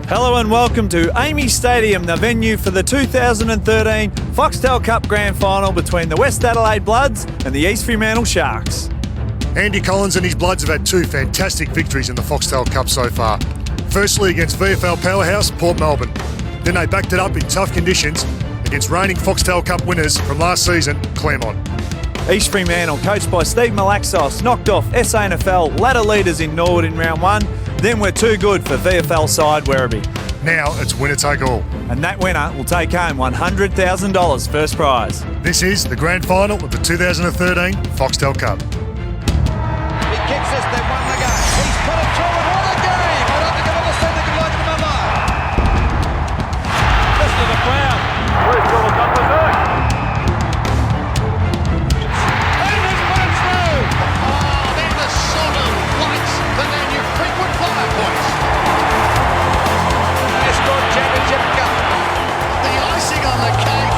Hello and welcome to Amy Stadium, the venue for the 2013 Foxtel Cup Grand Final between the West Adelaide Bloods and the East Fremantle Sharks. Andy Collins and his Bloods have had two fantastic victories in the Foxtel Cup so far. Firstly against VFL powerhouse Port Melbourne. Then they backed it up in tough conditions against reigning Foxtel Cup winners from last season, Claremont. East Fremantle, coached by Steve Malaxos, knocked off SANFL ladder leaders in Norwood in round one. Then we're too good for VFL side Werribee. Now it's winner take all. And that winner will take home $100,000 first prize. This is the grand final of the 2013 Foxtel Cup. He kicks this, they've won the game. He's put it forward, what a game! I don't think I've ever seen anything like it in my life. Listen to the crowd. Where's Philip up with that? And he's put it through! Oh, then the sort of lights the new frequent flyer points. Escort Championship Cup. The icing on the cake.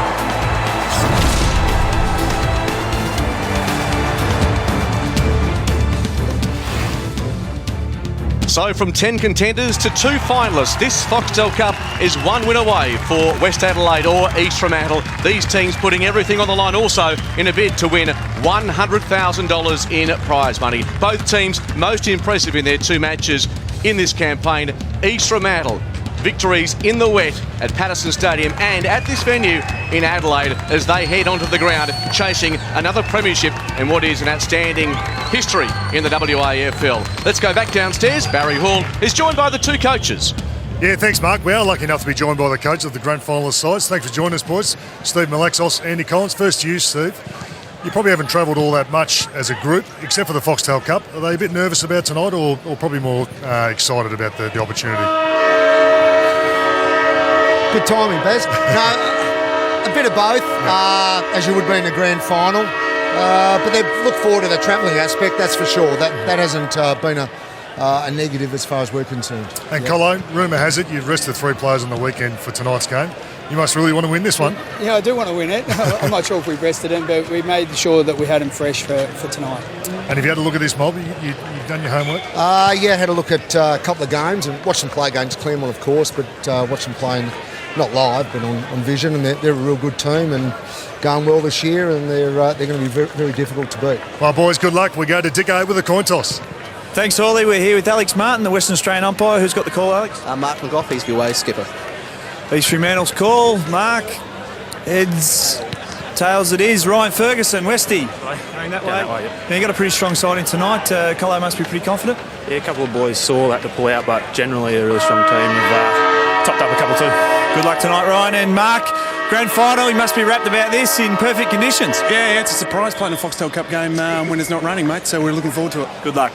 So from 10 contenders to 2 finalists, this Foxtel Cup is one win away for West Adelaide or East Fremantle. These teams putting everything on the line also in a bid to win $100,000 in prize money. Both teams most impressive in their 2 matches in this campaign. East Fremantle victories in the wet at Patterson Stadium and at this venue in Adelaide as they head onto the ground chasing another premiership in what is an outstanding history in the WAFL. Let's go back downstairs. Barry Hall is joined by the 2 coaches. Yeah, thanks Mark. We are lucky enough to be joined by the coach of the grand finalist sides. Thanks for joining us, boys. Steve Malaxos, Andy Collins. First to you, Steve. You probably haven't travelled all that much as a group, except for the Foxtel Cup. Are they a bit nervous about tonight or probably more excited about the opportunity? Good timing, Baz. No, a bit of both, as you would be in the grand final. But they look forward to the travelling aspect, that's for sure. That hasn't been a negative as far as we're concerned. And Colo, rumour has it you've rested 3 players on the weekend for tonight's game. You must really want to win this one. Yeah, I do want to win it. I'm not sure if we've rested him, but we made sure that we had him fresh for tonight. And if you had a look at this mob, you've done your homework? Yeah, had a look at a couple of games and watched them play against Claremont, of course, but watched them playing, not live, but on vision, and they're a real good team and going well this year, and they're going to be very, very difficult to beat. Well, boys, good luck. We go to Dick A with a coin toss. Thanks, Hawley. We're here with Alex Martin, the Western Australian umpire. Who's got the call, Alex? Mark McGough, he's the away skipper. East Fremantle's call. Mark. Heads, tails it is. Ryan Ferguson, Westy. Going that way. Yeah. Now, you got a pretty strong side in tonight. Colo must be pretty confident. Yeah, a couple of boys saw that to pull out, but generally a really strong team. We've topped up a couple too. Good luck tonight, Ryan. And Mark, grand final, you must be wrapped about this in perfect conditions. Yeah, it's a surprise playing a Foxtel Cup game when it's not running, mate, so we're looking forward to it. Good luck.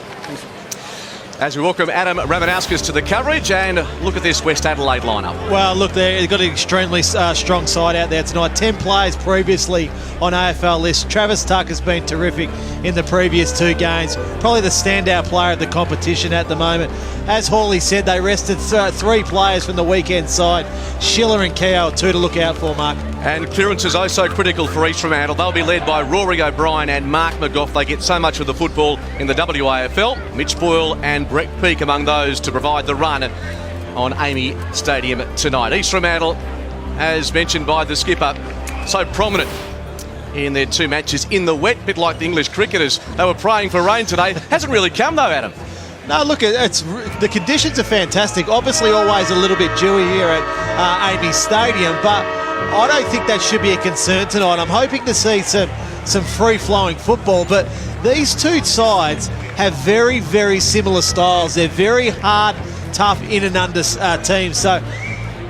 As we welcome Adam Ramanauskas to the coverage and look at this West Adelaide lineup. Well, look, they've got an extremely strong side out there tonight. 10 players previously on AFL list. Travis Tuck has been terrific in the previous 2 games. Probably the standout player of the competition at the moment. As Hawley said, they rested 3 players from the weekend side. Schiller and Keogh, 2 to look out for, Mark. And clearance is oh so critical for East Fremantle. They'll be led by Rory O'Brien and Mark McGough. They get so much of the football in the WAFL. Mitch Boyle and Brett Peake among those to provide the run on Amy Stadium tonight. East Fremantle, as mentioned by the skipper, so prominent in their 2 matches in the wet, bit like the English cricketers. They were praying for rain today. Hasn't really come though, Adam. No, look, the conditions are fantastic. Obviously always a little bit dewy here at Amy Stadium, but I don't think that should be a concern tonight. I'm hoping to see some free-flowing football, but these 2 sides have very, very similar styles. They're very hard, tough in and under teams. So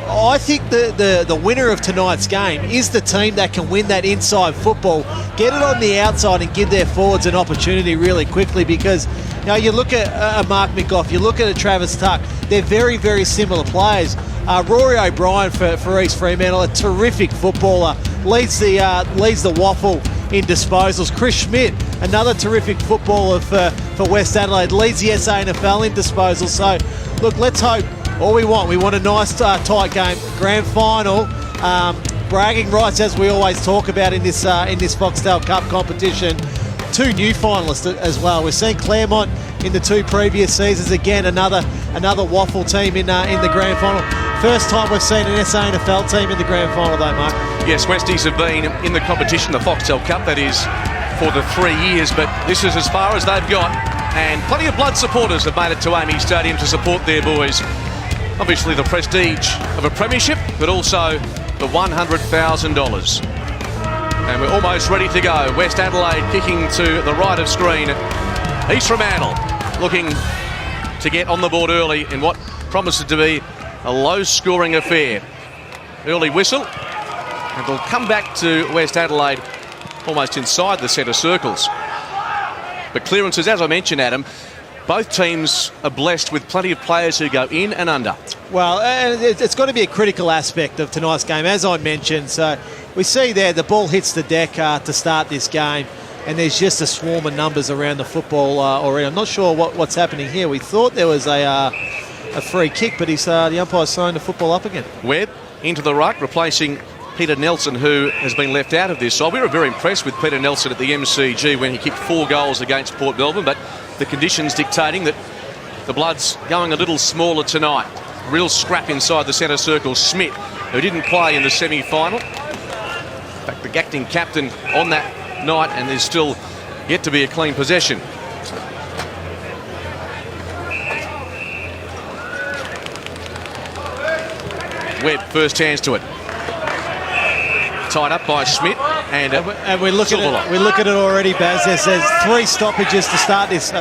I think the winner of tonight's game is the team that can win that inside football, get it on the outside and give their forwards an opportunity really quickly, because you look at a Mark McGough, you look at a Travis Tuck, they're very, very similar players. Rory O'Brien for East Fremantle, a terrific footballer, leads the waffle in disposals. Chris Schmidt, another terrific footballer for West Adelaide, leads the SANFL in disposals. So, look, let's hope. All we want a nice tight game, grand final, bragging rights as we always talk about in this Foxtel Cup competition. two new finalists as well. We've seen Claremont in the 2 previous seasons. Again, another waffle team in the grand final. First time we've seen an SANFL team in the grand final though, Mark. Yes, Westies have been in the competition, the Foxtel Cup, that is for the 3 years, but this is as far as they've got. And plenty of blood supporters have made it to AAMI Stadium to support their boys. Obviously the prestige of a premiership, but also the $100,000. And we're almost ready to go. West Adelaide kicking to the right of screen. East Fremantle looking to get on the board early in what promises to be a low-scoring affair. Early whistle, and they'll come back to West Adelaide almost inside the centre circles. But clearances, as I mentioned, Adam, both teams are blessed with plenty of players who go in and under. Well, it's got to be a critical aspect of tonight's game, as I mentioned. So we see there the ball hits the deck to start this game, and there's just a swarm of numbers around the football already. I'm not sure what's happening here. We thought there was a free kick, but the umpire's throwing the football up again. Webb into the ruck, replacing Peter Nelson, who has been left out of this side. We were very impressed with Peter Nelson at the MCG when he kicked 4 goals against Port Melbourne, but the conditions dictating that the Bloods going a little smaller tonight. Real scrap inside the centre circle. Smith, who didn't play in the semi-final. In fact, the acting captain on that night, and there's still yet to be a clean possession. Webb first hands to it. Tied up by Schmidt, and we look at it already, Baz. There's 3 stoppages to start this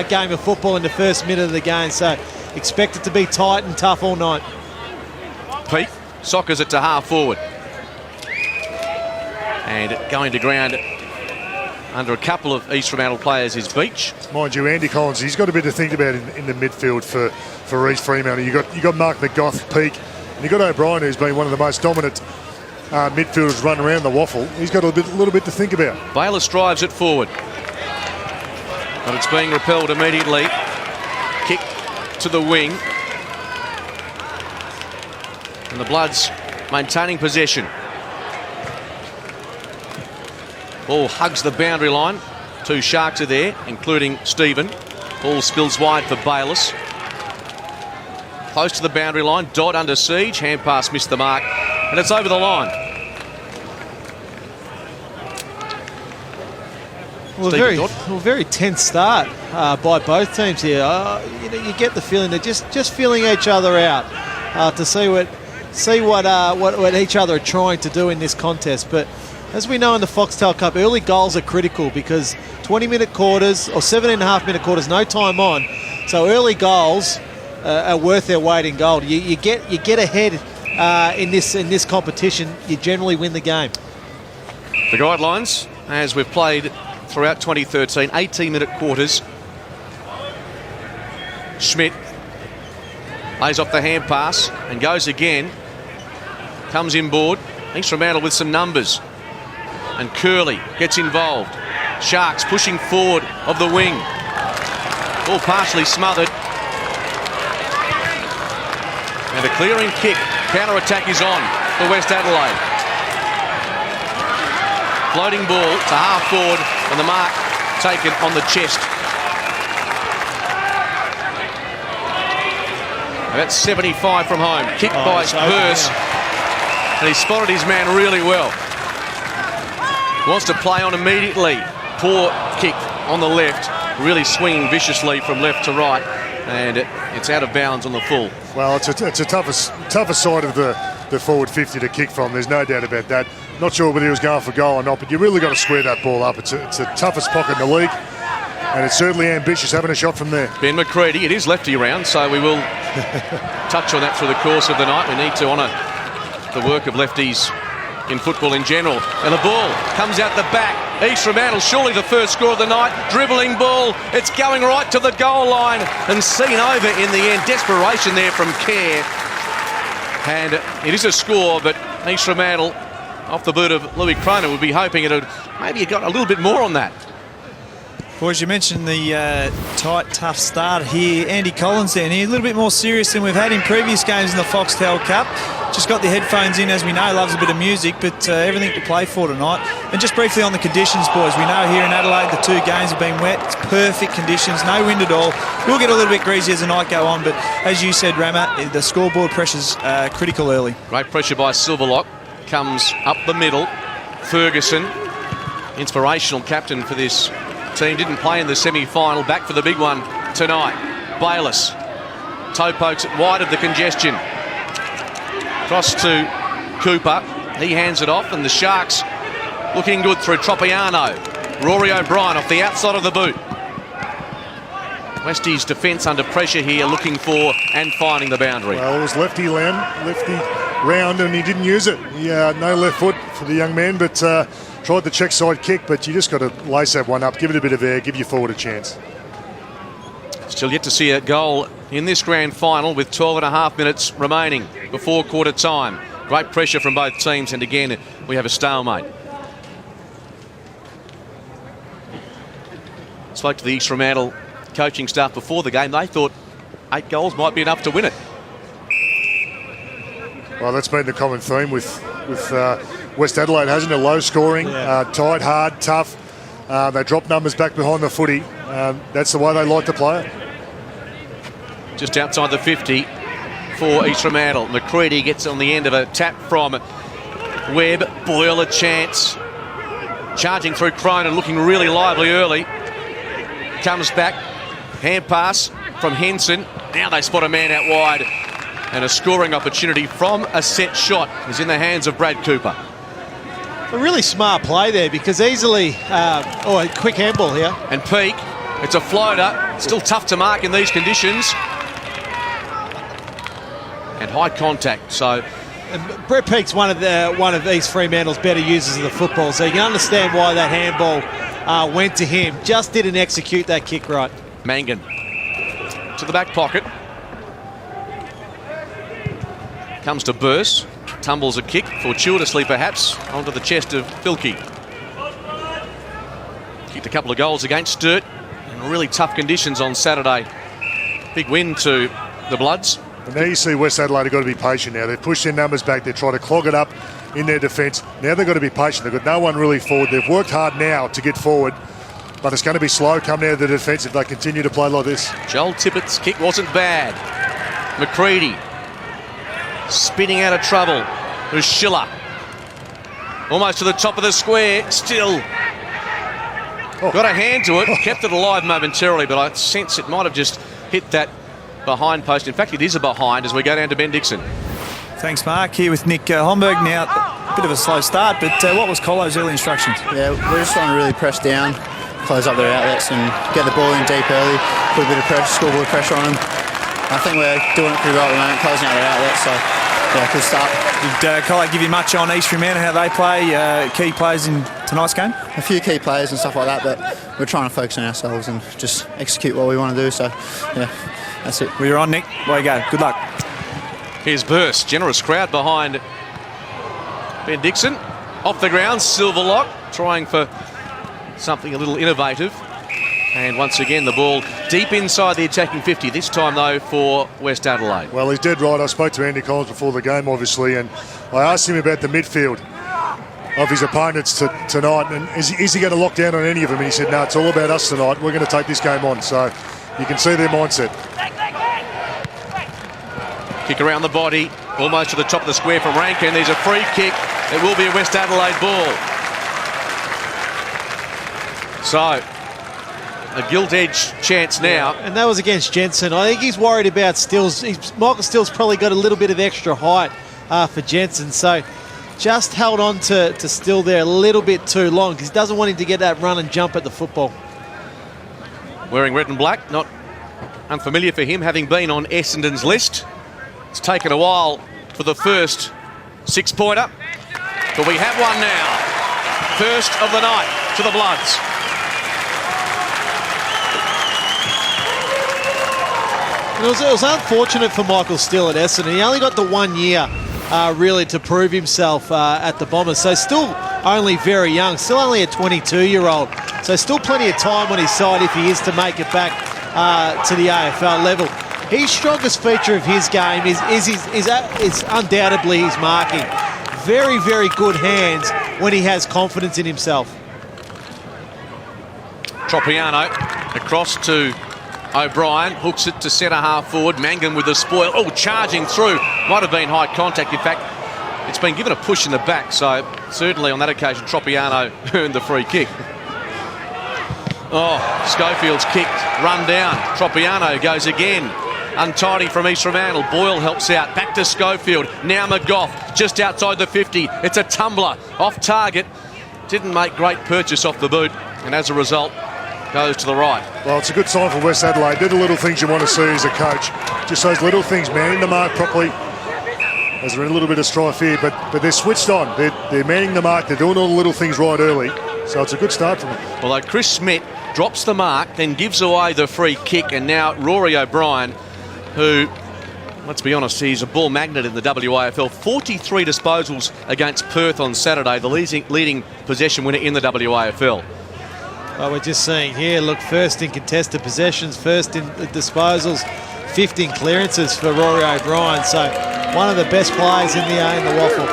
game of football in the first minute of the game, so expect it to be tight and tough all night. Pete soccers it to half forward, and going to ground under a couple of East Fremantle players is Beach. Mind you, Andy Collins, he's got a bit to think about in the midfield for East Fremantle. You got Mark McGough, Peak, and you got O'Brien, who's been one of the most dominant midfielders run around the waffle. He's got a little bit to think about. Bayliss drives it forward, but it's being repelled immediately. Kick to the wing, and the Bloods maintaining possession. Ball hugs the boundary line. 2 Sharks are there, including Stephen. Ball spills wide for Bayliss. Close to the boundary line. Dodd under siege. Hand pass missed the mark, and it's over the line. Well, very tense start by both teams here. You get the feeling they're just feeling each other out to see what each other are trying to do in this contest. But as we know in the Foxtel Cup, early goals are critical because 20-minute quarters or 7.5-minute quarters, no time on. So early goals are worth their weight in gold. You get ahead in this competition, you generally win the game. The guidelines, as we've played throughout 2013, 18-minute quarters. Schmidt lays off the hand pass and goes again. Comes inboard. East Fremantle with some numbers. And Curley gets involved. Sharks pushing forward of the wing. All partially smothered. And a clearing kick. Counter-attack is on for West Adelaide. Floating ball to half forward, and the mark taken on the chest. And that's 75 from home. Kicked by Burse, and he spotted his man really well. Wants to play on immediately. Poor kick on the left, really swinging viciously from left to right, and it's out of bounds on the full. Well, it's a tougher side of the forward 50 to kick from. There's no doubt about that. Not sure whether he was going for goal or not, but you really got to square that ball up. It's the toughest pocket in the league, and it's certainly ambitious having a shot from there. Ben McCready, it is lefty round, so we will touch on that through the course of the night. We need to honour the work of lefties in football in general. And the ball comes out the back. East Fremantle, surely the first score of the night. Dribbling ball, it's going right to the goal line and seen over in the end. Desperation there from Kerr. And it is a score, but East Fremantle, off the boot of Louis Cronin, would be hoping it would maybe got a little bit more on that. Boys, you mentioned the tight, tough start here. Andy Collins down here, a little bit more serious than we've had in previous games in the Foxtel Cup. just got the headphones in, as we know, loves a bit of music, but everything to play for tonight. And just briefly on the conditions, boys, we know here in Adelaide the 2 games have been wet. It's perfect conditions, no wind at all. We'll get a little bit greasy as the night go on, but as you said, Rama, the scoreboard pressure's critical early. Great pressure by Silverlock. Comes up the middle. Ferguson, inspirational captain for this team, didn't play in the semi-final, back for the big one tonight. Bayliss, toe pokes it wide of the congestion. Cross to Cooper, he hands it off, and the Sharks looking good through Tropiano. Rory O'Brien off the outside of the boot. Westie's defence under pressure here, looking for and finding the boundary. Well, it was lefty round, and he didn't use it. No left foot for the young man, but tried the check side kick, but you just got to lace that one up, give it a bit of air, give your forward a chance. Still yet to see a goal in this grand final with 12.5 minutes remaining before quarter time. Great pressure from both teams, and again we have a stalemate. Spoke to the East Fremantle coaching staff before the game. They thought 8 goals might be enough to win it. Well, that's been the common theme with West Adelaide, hasn't it? Low scoring, tight, hard, tough. They drop numbers back behind the footy. That's the way they like to play it. Just outside the 50 for East Fremantle. McCready gets on the end of a tap from Webb. Boyle a chance. Charging through Cronin, looking really lively early. Comes back. Hand pass from Henson. Now they spot a man out wide. And a scoring opportunity from a set shot is in the hands of Brad Cooper. A really smart play there, because easily... a quick handball here. And Peake, it's a floater. Still tough to mark in these conditions. And high contact, so... And Brett Peake's one of East Fremantle's better users of the football, so you can understand why that handball went to him. Just didn't execute that kick right. Mangan to the back pocket. Comes to Burse. Tumbles a kick, fortuitously perhaps, onto the chest of Filkey. Kicked a couple of goals against Sturt in really tough conditions on Saturday. Big win to the Bloods. And now you see West Adelaide have got to be patient now. They've pushed their numbers back. They're trying to clog it up in their defence. Now they've got to be patient. They've got no one really forward. They've worked hard now to get forward, but it's going to be slow coming out of the defence if they continue to play like this. Joel Tippett's kick wasn't bad. McCready spinning out of trouble. There's Schiller. Almost to the top of the square. Still got a hand to it. Kept it alive momentarily, but I sense it might have just hit that behind post. In fact, it is a behind as we go down to Ben Dixon. Thanks, Mark. Here with Nick Homburg now. A bit of a slow start, but what was Colo's early instructions? Yeah, we're just trying to really press down, close up their outlets and get the ball in deep early, put a bit of pressure, scoreboard pressure on them. I think we're doing it pretty well at the moment, closing out their outlets, so yeah, good start. Did Colo give you much on East Fremantle, how they play, key players in tonight's game? A few key players and stuff like that, but we're trying to focus on ourselves and just execute what we want to do, so yeah, that's it. Well, you're on, Nick. Way you go. Good luck. Here's Burst. Generous crowd behind Ben Dixon. Off the ground, Silverlock trying for something a little innovative. And once again, the ball deep inside the attacking 50. This time, though, for West Adelaide. Well, he's dead right. I spoke to Andy Collins before the game, obviously, and I asked him about the midfield of his opponents tonight. And is he going to lock down on any of them? And he said, no, it's all about us tonight. We're going to take this game on. So you can see their mindset. Kick around the body, almost to the top of the square from Rankin. There's a free kick. It will be a West Adelaide ball. So, a gilt-edged chance now. And that was against Jensen. I think he's worried about Stills. Michael Stills probably got a little bit of extra height for Jensen. So, just held on to Still there a little bit too long because he doesn't want him to get that run and jump at the football. Wearing red and black, not unfamiliar for him, having been on Essendon's list. It's taken a while for the first 6-pointer, but we have one now. First of the night to the Bloods. It was unfortunate for Michael Still at Essendon. He only got the 1 year really to prove himself at the Bombers. So still only very young, still only a 22-year-old. So still plenty of time on his side if he is to make it back to the AFL level. his strongest feature of his game is undoubtedly his marking. Very, very good hands when he has confidence in himself. Tropiano across to O'Brien, hooks it to centre half forward. Mangan with the spoil. Oh, charging through. Might have been high contact. In fact, it's been given a push in the back, so certainly on that occasion Tropiano earned the free kick. Oh, Schofield's kicked, run down. Tropiano goes again. Untidy from East Fremantle. Boyle helps out. Back to Schofield. Now McGough just outside the 50. It's a tumbler off target. Didn't make great purchase off the boot, and as a result goes to the right. Well, it's a good sign for West Adelaide. They're the little things you want to see as a coach. Just those little things, manning the mark properly. As they're in a little bit of strife here, but they're switched on. They're manning the mark. They're doing all the little things right early. So it's a good start for them. Although Chris Smith drops the mark, then gives away the free kick, and now Rory O'Brien, who, let's be honest, he's a ball magnet in the WAFL. 43 disposals against Perth on Saturday, the leading possession winner in the WAFL. Well, we're just seeing here, look, first in contested possessions, first in disposals, 15 clearances for Rory O'Brien. So one of the best players in the waffle.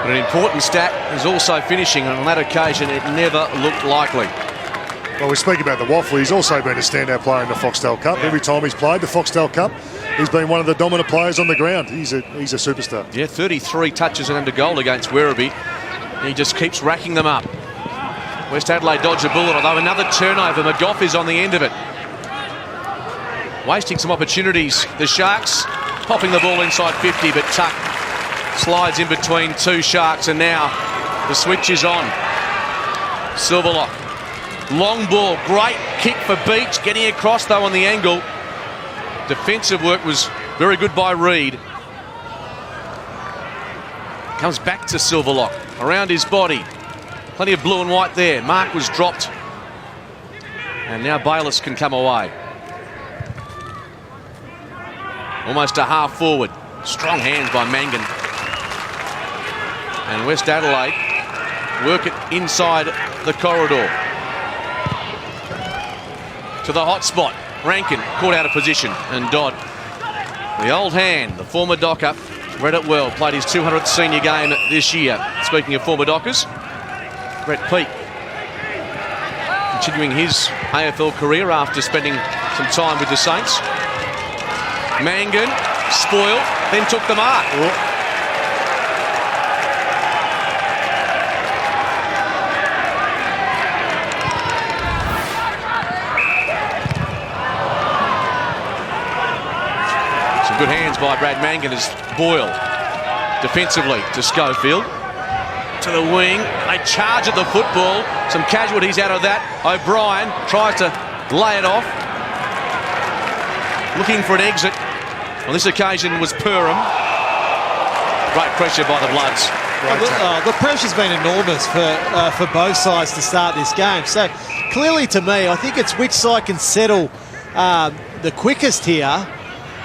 But an important stat is also finishing, and on that occasion it never looked likely. Well, we speak about the waffle. He's also been a standout player in the Foxtel Cup. Every time he's played the Foxtel Cup, he's been one of the dominant players on the ground. He's a superstar. Yeah, 33 touches and under goal against Werribee. He just keeps racking them up. West Adelaide dodge a bullet, although another turnover. McGough is on the end of it. Wasting some opportunities. The Sharks popping the ball inside 50, but Tuck slides in between two Sharks, and now the switch is on. Silverlock. Long ball, great kick for Beach, getting across though on the angle. Defensive work was very good by Reid. Comes back to Silverlock, around his body. Plenty of blue and white there. Mark was dropped. And now Bayliss can come away. Almost a half forward. Strong hands by Mangan. And West Adelaide work it inside the corridor. To the hot spot. Rankin caught out of position, and Dodd, the old hand, the former Docker, read it well, played his 200th senior game this year. Speaking of former Dockers, Brett Peake continuing his AFL career after spending some time with the Saints. Mangan, spoiled, then took the mark. Good hands by Brad Mangan as Boyle defensively to Schofield. To the wing. They charge at the football. Some casualties out of that. O'Brien tries to lay it off. Looking for an exit. On this occasion was Perham. Great pressure by the Bloods. The pressure's been enormous for both sides to start this game. So clearly to me, I think it's which side can settle the quickest here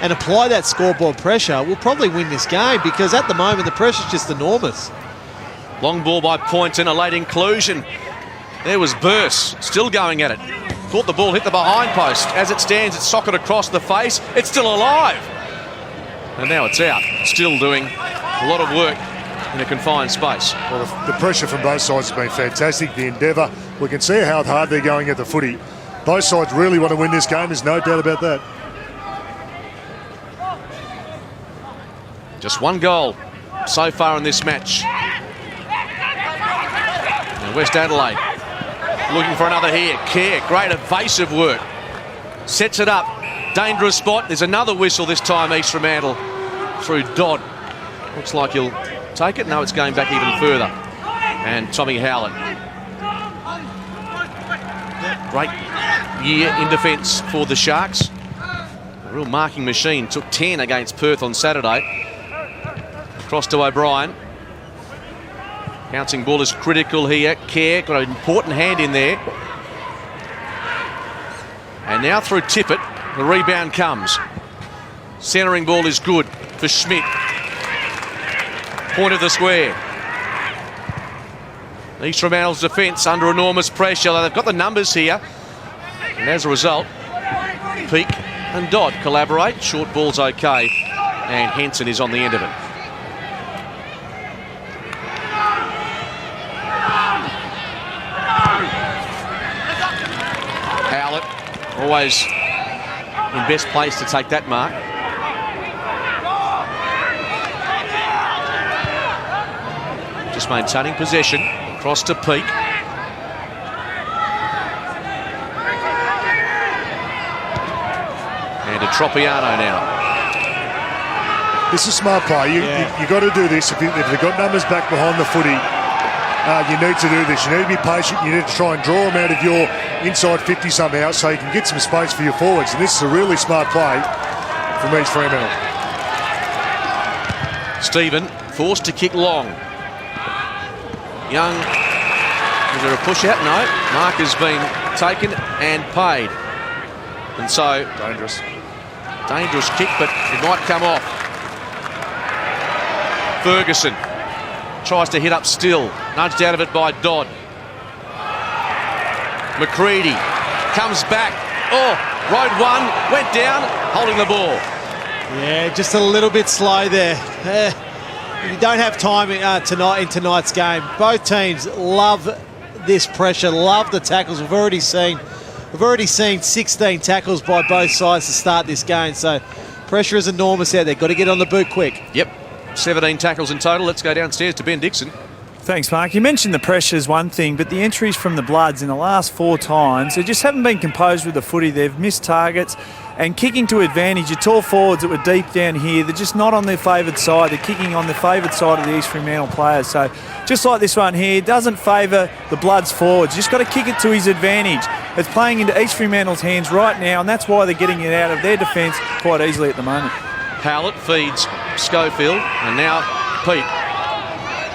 and apply that scoreboard pressure will probably win this game, because at the moment the pressure's just enormous. Long ball by Poynton, a late inclusion. There was Burse, still going at it. Thought the ball hit the behind post. As it stands, it's socket across the face. It's still alive. And now it's out. Still doing a lot of work in a confined space. Well, the pressure from both sides has been fantastic. The endeavour, we can see how hard they're going at the footy. Both sides really want to win this game. There's no doubt about that. Just one goal so far in this match. And West Adelaide looking for another here. Kerr, great evasive work. Sets it up. Dangerous spot. There's another whistle this time, East Fremantle through Dodd. Looks like he'll take it. No, it's going back even further. And Tommy Howlett. Great year in defence for the Sharks. A real marking machine. Took 10 against Perth on Saturday. Cross to O'Brien. Bouncing ball is critical here. Kerr got an important hand in there. And now through Tippett, the rebound comes. Centering ball is good for Schmidt. Point of the square. East Fremantle's defence under enormous pressure. They've got the numbers here. And as a result, Peake and Dodd collaborate. Short ball's okay, and Henson is on the end of it. Howlett, always in best place to take that mark. Just maintaining possession. Across to Peake. And to Tropiano now. This is smart play. You got to do this. If they've got numbers back behind the footy, you need to do this. You need to be patient. You need to try and draw them out of your inside 50 somehow so you can get some space for your forwards. And this is a really smart play from East Fremantle. Stephen forced to kick long. Young, is there a push out? No. Mark has been taken and paid. And so, dangerous kick, but it might come off. Ferguson tries to hit up still. Nudged out of it by Dodd. McCready comes back. Oh, road one, went down, holding the ball. Yeah, just a little bit slow there. You don't have time in tonight's game. Both teams love this pressure, love the tackles. We've already seen 16 tackles by both sides to start this game. So pressure is enormous out there. Got to get on the boot quick. Yep, 17 tackles in total. Let's go downstairs to Ben Dixon. Thanks, Mark. You mentioned the pressure's one thing, but the entries from the Bloods in the last 4 times, they just haven't been composed with the footy. They've missed targets and kicking to advantage. Your tall forwards that were deep down here, they're just not on their favoured side. They're kicking on the favoured side of the East Fremantle players. So just like this one here, doesn't favour the Bloods forwards. Just got to kick it to his advantage. It's playing into East Fremantle's hands right now, and that's why they're getting it out of their defence quite easily at the moment. Howlett feeds Schofield, and now Pete.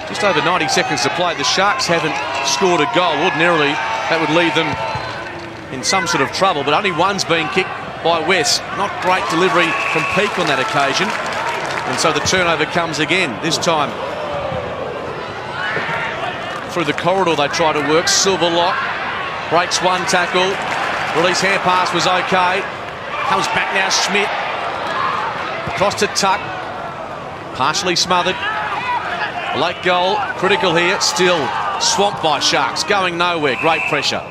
Just over 90 seconds to play. The Sharks haven't scored a goal. Ordinarily, that would leave them in some sort of trouble, but only one's been kicked by West. Not great delivery from Peake on that occasion. And so the turnover comes again. This time through the corridor they try to work. Silverlock breaks one tackle. Release hand pass was okay. Comes back now, Schmidt. Across to Tuck. Partially smothered. Late goal, critical here. Still swamped by Sharks. Going nowhere. Great pressure.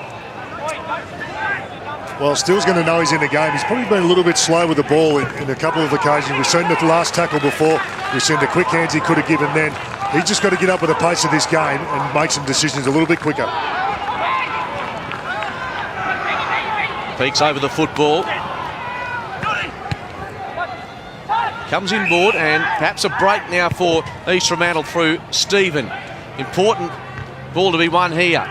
Well, Still's going to know he's in the game. He's probably been a little bit slow with the ball in a couple of occasions. We've seen the last tackle before. We've seen the quick hands he could have given then. He's just got to get up with the pace of this game and make some decisions a little bit quicker. Peaks over the football. Comes inboard, and perhaps a break now for East Fremantle through Stephen. Important ball to be won here.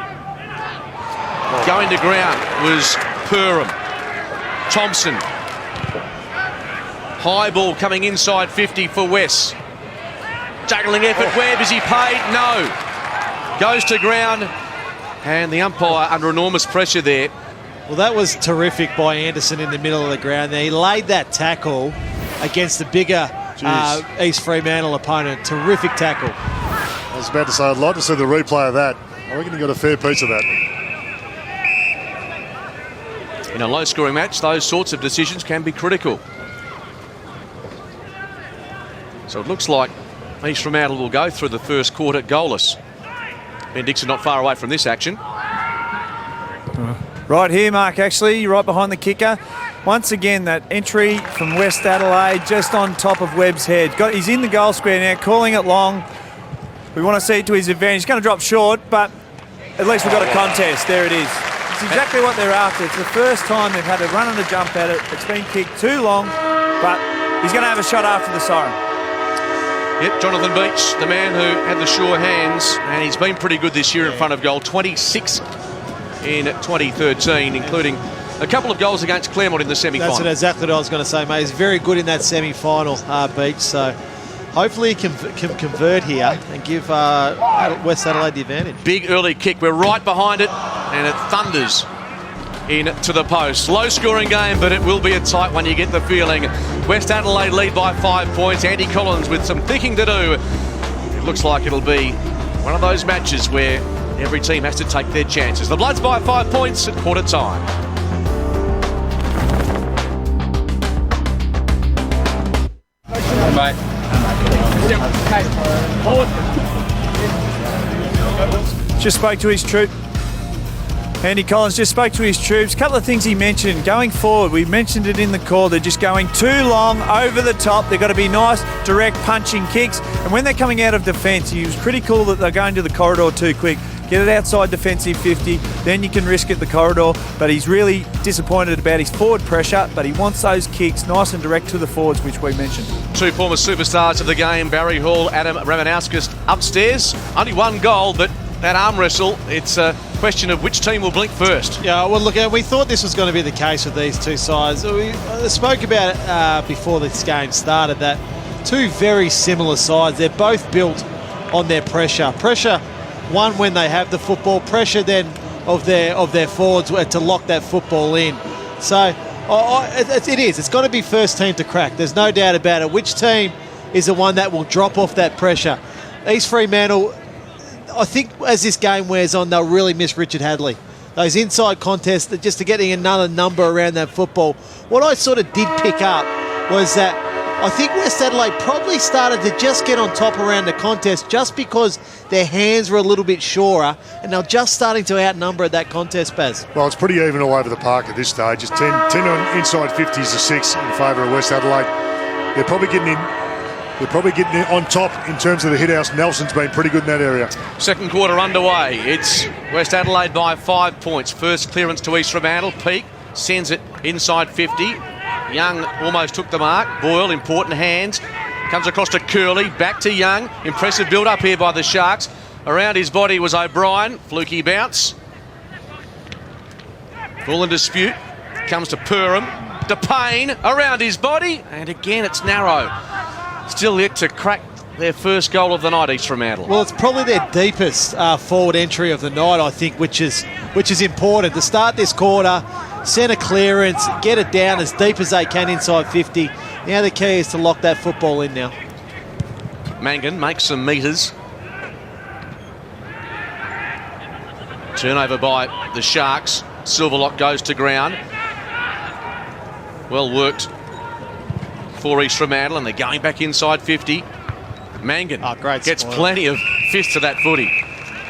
Going to ground was Perham. Thompson. High ball coming inside 50 for West. Juggling effort. Webb, is he paid? No. Goes to ground, and the umpire under enormous pressure there. Well, that was terrific by Anderson in the middle of the ground there. He laid that tackle against the bigger East Fremantle opponent. Terrific tackle. I was about to say, I'd like to see the replay of that. I reckon he got a fair piece of that. In a low-scoring match, those sorts of decisions can be critical. So it looks like East Fremantle will go through the first quarter goalless. Ben Dixon not far away from this action. Right here, Mark, actually, right behind the kicker. Once again, that entry from West Adelaide just on top of Webb's head. He's in the goal square now, calling it long. We want to see it to his advantage. He's going to drop short, but at least we've got a contest. There it is. It's exactly what they're after. It's the first time they've had to run and a jump at it. It's been kicked too long, but he's going to have a shot after the siren. Yep, Jonathan Beach, the man who had the sure hands, and he's been pretty good this year in front of goal. 26 in 2013, including a couple of goals against Claremont in the semi-final. That's exactly what I was going to say, mate. He's very good in that semi-final, Beach, so hopefully he can convert here and give West Adelaide the advantage. Big early kick. We're right behind it, and it thunders into the post. Low-scoring game, but it will be a tight one, you get the feeling. West Adelaide lead by 5 points. Andy Collins with some thinking to do. It looks like it'll be one of those matches where every team has to take their chances. The Bloods by 5 points at quarter time. mate. Just spoke to his troop. Andy Collins just spoke to his troops. A couple of things he mentioned. Going forward, we mentioned it in the call, they're just going too long, over the top. They've got to be nice, direct punching kicks. And when they're coming out of defence, he was critical that they're going to the corridor too quick. Get it outside defensive 50, then you can risk it the corridor. But he's really disappointed about his forward pressure, but he wants those kicks nice and direct to the forwards, which we mentioned. Two former superstars of the game, Barry Hall, Adam Ramanauskas upstairs. Only one goal, but that arm wrestle, it's a question of which team will blink first. Yeah, well, look, we thought this was going to be the case with these two sides. We spoke about it before this game started, that two very similar sides. They're both built on their pressure. Pressure, one when they have the football, pressure then of their forwards to lock that football in. So it's got to be first team to crack. There's no doubt about it. Which team is the one that will drop off that pressure? East Fremantle, I think as this game wears on, they'll really miss Richard Hadley. Those inside contests, just to getting another number around that football. What I sort of did pick up was that I think West Adelaide probably started to just get on top around the contest just because their hands were a little bit surer and they're just starting to outnumber at that contest, Baz. Well, it's pretty even all over the park at this stage. It's 10 on inside 50s to 6 in favour of West Adelaide. They're probably getting in on top in terms of the hit house. Nelson's been pretty good in that area. Second quarter underway. It's West Adelaide by 5 points. First clearance to East Fremantle. Peake sends it inside 50. Young almost took the mark. Boyle, important hands. Comes across to Curley. Back to Young. Impressive build-up here by the Sharks. Around his body was O'Brien. Fluky bounce. Ball in dispute. Comes to Perham. DePayne around his body. And again, it's narrow. Still yet to crack their first goal of the night, East Fremantle. Well, it's probably their deepest forward entry of the night, I think, which is important. To start this quarter, centre clearance, get it down as deep as they can inside 50. Now the key is to lock that football in now. Mangan makes some metres. Turnover by the Sharks. Silverlock goes to ground. Well worked for East Fremantle, and they're going back inside 50. Mangan gets plenty of fists to that footy.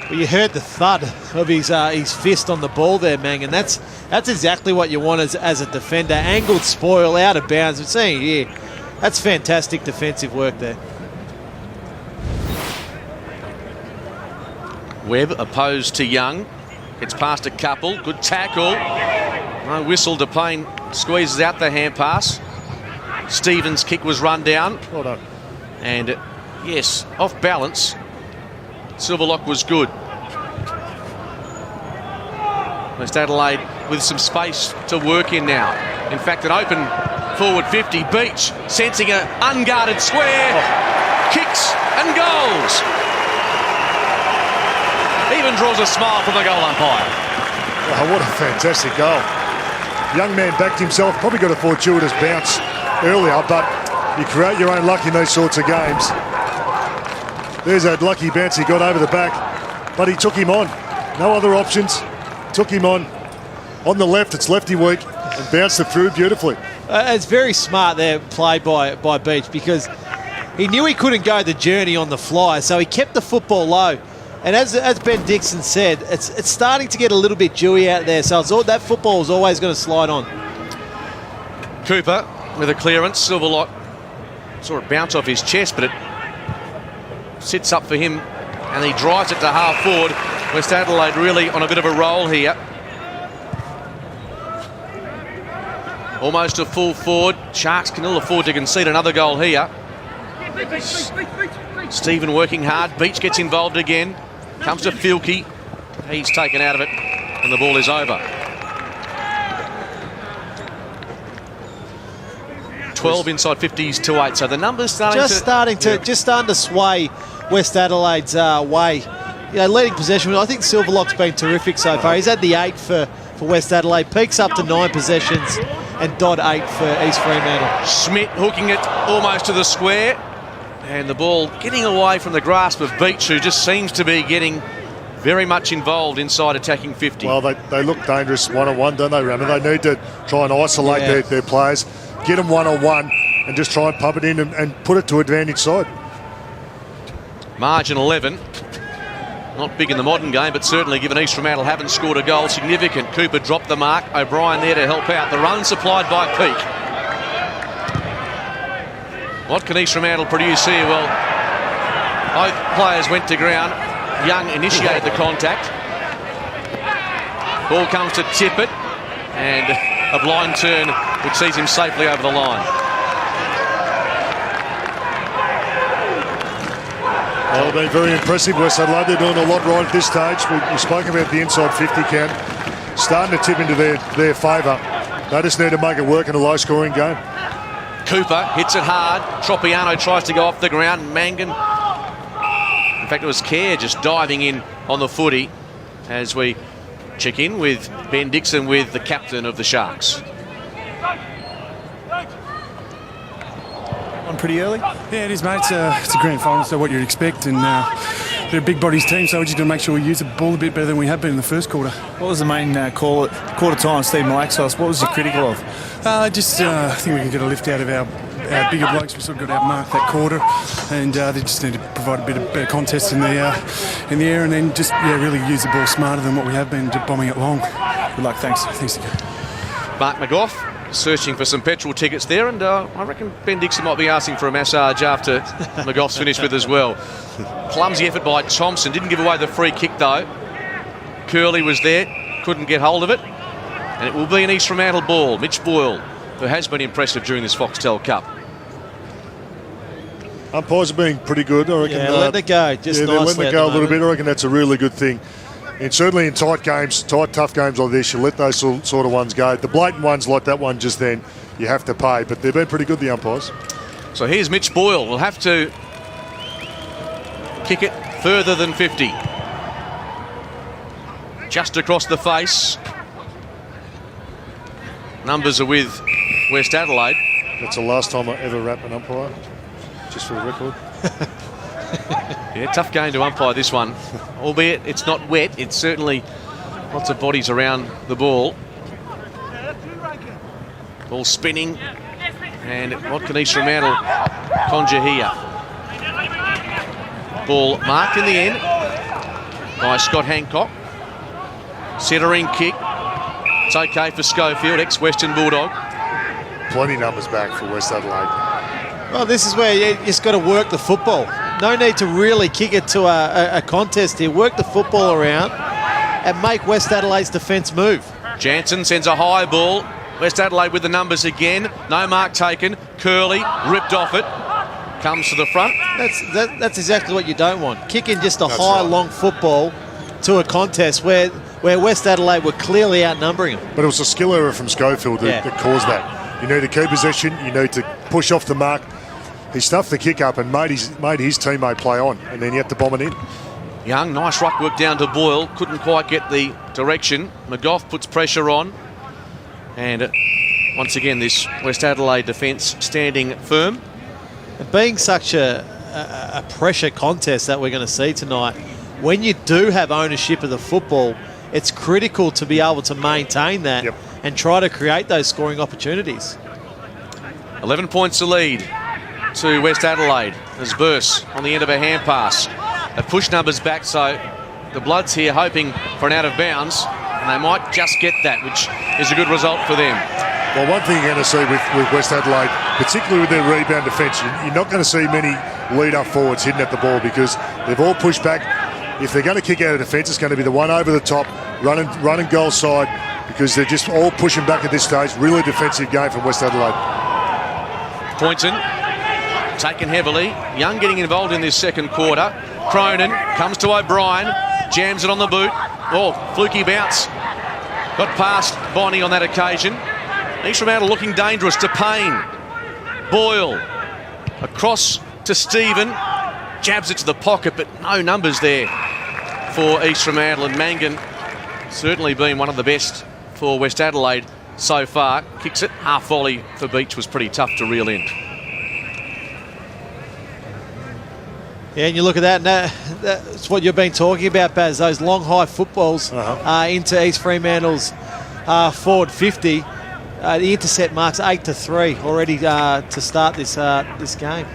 Well, you heard the thud of his fist on the ball there, Mangan. That's exactly what you want as a defender. Angled spoil, out of bounds. We're seeing it here. That's fantastic defensive work there. Webb opposed to Young. Gets past a couple. Good tackle. No whistle. DePayne squeezes out the hand pass. Stevens' kick was run down. Well done. And yes, off balance. Silverlock was good. West Adelaide with some space to work in now. In fact, an open forward 50. Beach sensing an unguarded square. Kicks and goals. Even draws a smile from the goal umpire. Oh, what a fantastic goal. Young man backed himself. Probably got a fortuitous bounce earlier, but you create your own luck in these sorts of games. There's that lucky bounce he got over the back, but he took him on. No other options. Took him on. On the left, it's lefty weak, and bounced it through beautifully. It's very smart there, played by Beach, because he knew he couldn't go the journey on the fly, so he kept the football low. And as Ben Dixon said, it's starting to get a little bit dewy out there, so that football is always going to slide on. Cooper with a clearance. Silverlock saw it bounce off his chest, but it sits up for him, and he drives it to half forward. West Adelaide really on a bit of a roll here. Almost a full forward. Sharks can ill afford to concede another goal here. Stephen working hard. Beach gets involved again. Comes to Filkey. He's taken out of it, and the ball is over. 12 inside 50s to 8. So the numbers starting to sway West Adelaide's way. You know, leading possession. I think Silverlock's been terrific so far. He's had the 8 for West Adelaide. Peaks up to 9 possessions, and Dodd 8 for East Fremantle. Schmidt hooking it almost to the square, and the ball getting away from the grasp of Beach, who just seems to be getting very much involved inside attacking 50. Well, they look dangerous one-on-one, don't they, Ramon? They need to try and isolate their players, get them one-on-one, and just try and pump it in and put it to advantage side. Margin 11. Not big in the modern game, but certainly given East Fremantle haven't scored a goal, significant. Cooper dropped the mark. O'Brien there to help out. The run supplied by Peake. What can East Fremantle produce here? Well, both players went to ground. Young initiated the contact. Ball comes to Tippett, and a blind turn which sees him safely over the line. Well, been very impressive. West Adelaide, they're doing a lot right at this stage. We spoke about the inside 50 count. Starting to tip into their favour. They just need to make it work in a low-scoring game. Cooper hits it hard. Tropiano tries to go off the ground. Mangan, in fact, it was Kerr just diving in on the footy as we check in with Ben Dixon with the captain of the Sharks. On pretty early? Yeah, it is, mate. It's a grand final, so what you'd expect. And they're a big bodies team, so we're just going to make sure we use the ball a bit better than we have been in the first quarter. What was the main call at quarter time, Steve Malaxos? What was you critical of? I think we can get a lift out of our bigger blokes. We sort of got outmarked that quarter, and they just need to provide a bit of better contest in the air, and then just really use the ball smarter than what we have been, just bombing it long. Good luck, thanks. Thanks again. Mark McGough searching for some petrol tickets there, and I reckon Ben Dixon might be asking for a massage after McGough's finished with as well. Clumsy effort by Thompson, didn't give away the free kick though. Curley was there, couldn't get hold of it, and it will be an East Fremantle ball. Mitch Boyle, who has been impressive during this Foxtel Cup. Umpires are being pretty good, I reckon. Yeah, letting it go, just they're nicely letting it go a little bit. I reckon that's a really good thing. And certainly in tight games, tough games like this, you let those sort of ones go. The blatant ones like that one just then, you have to pay. But they've been pretty good, the umpires. So here's Mitch Boyle. We'll have to kick it further than 50. Just across the face. Numbers are with West Adelaide. That's the last time I ever rap an umpire, just for the record. Yeah, tough game to umpire this one. Albeit it's not wet, it's certainly lots of bodies around the ball. Ball spinning. And what can East Fremantle conjure here? Ball marked in the end by Scott Hancock. Centering kick. It's okay for Schofield, ex-Western Bulldog. Plenty numbers back for West Adelaide. Well, this is where you just got to work the football. No need to really kick it to a contest here. Work the football around and make West Adelaide's defence move. Jansen sends a high ball. West Adelaide with the numbers again. No mark taken. Curley ripped off it. Comes to the front. That's exactly what you don't want. Kicking just a That's high, right. long football to a contest where West Adelaide were clearly outnumbering them. But it was a skill error from Schofield that caused that. You need to keep possession. You need to push off the mark. He stuffed the kick up and made his teammate play on, and then you have to bomb it in. Young, nice ruck work down to Boyle. Couldn't quite get the direction. McGough puts pressure on. And once again, this West Adelaide defence standing firm. And being such a pressure contest that we're going to see tonight, when you do have ownership of the football, it's critical to be able to maintain that and try to create those scoring opportunities. 11 points to lead to West Adelaide as Burse on the end of a hand pass. They push numbers back, so the Bloods here hoping for an out of bounds, and they might just get that, which is a good result for them. Well, one thing you're going to see with West Adelaide, particularly with their rebound defence, you're not going to see many lead-up forwards hitting at the ball because they've all pushed back. If they're going to kick out of defence, it's going to be the one over the top, running goal side, because they're just all pushing back at this stage. Really defensive game from West Adelaide. Poynton taken heavily. Young getting involved in this second quarter. Cronin comes to O'Brien, jams it on the boot. Oh, fluky bounce. Got past Bonnie on that occasion. East Fremantle looking dangerous to Payne. Boyle across to Stephen. Jabs it to the pocket, but no numbers there for East Fremantle. And Mangan certainly been one of the best for West Adelaide so far. Kicks it. Half volley for Beach was pretty tough to reel in. Yeah, and you look at that, and that's what you've been talking about, Baz, those long, high footballs into East Fremantle's forward 50. The intercept marks 8-3 already to start this game.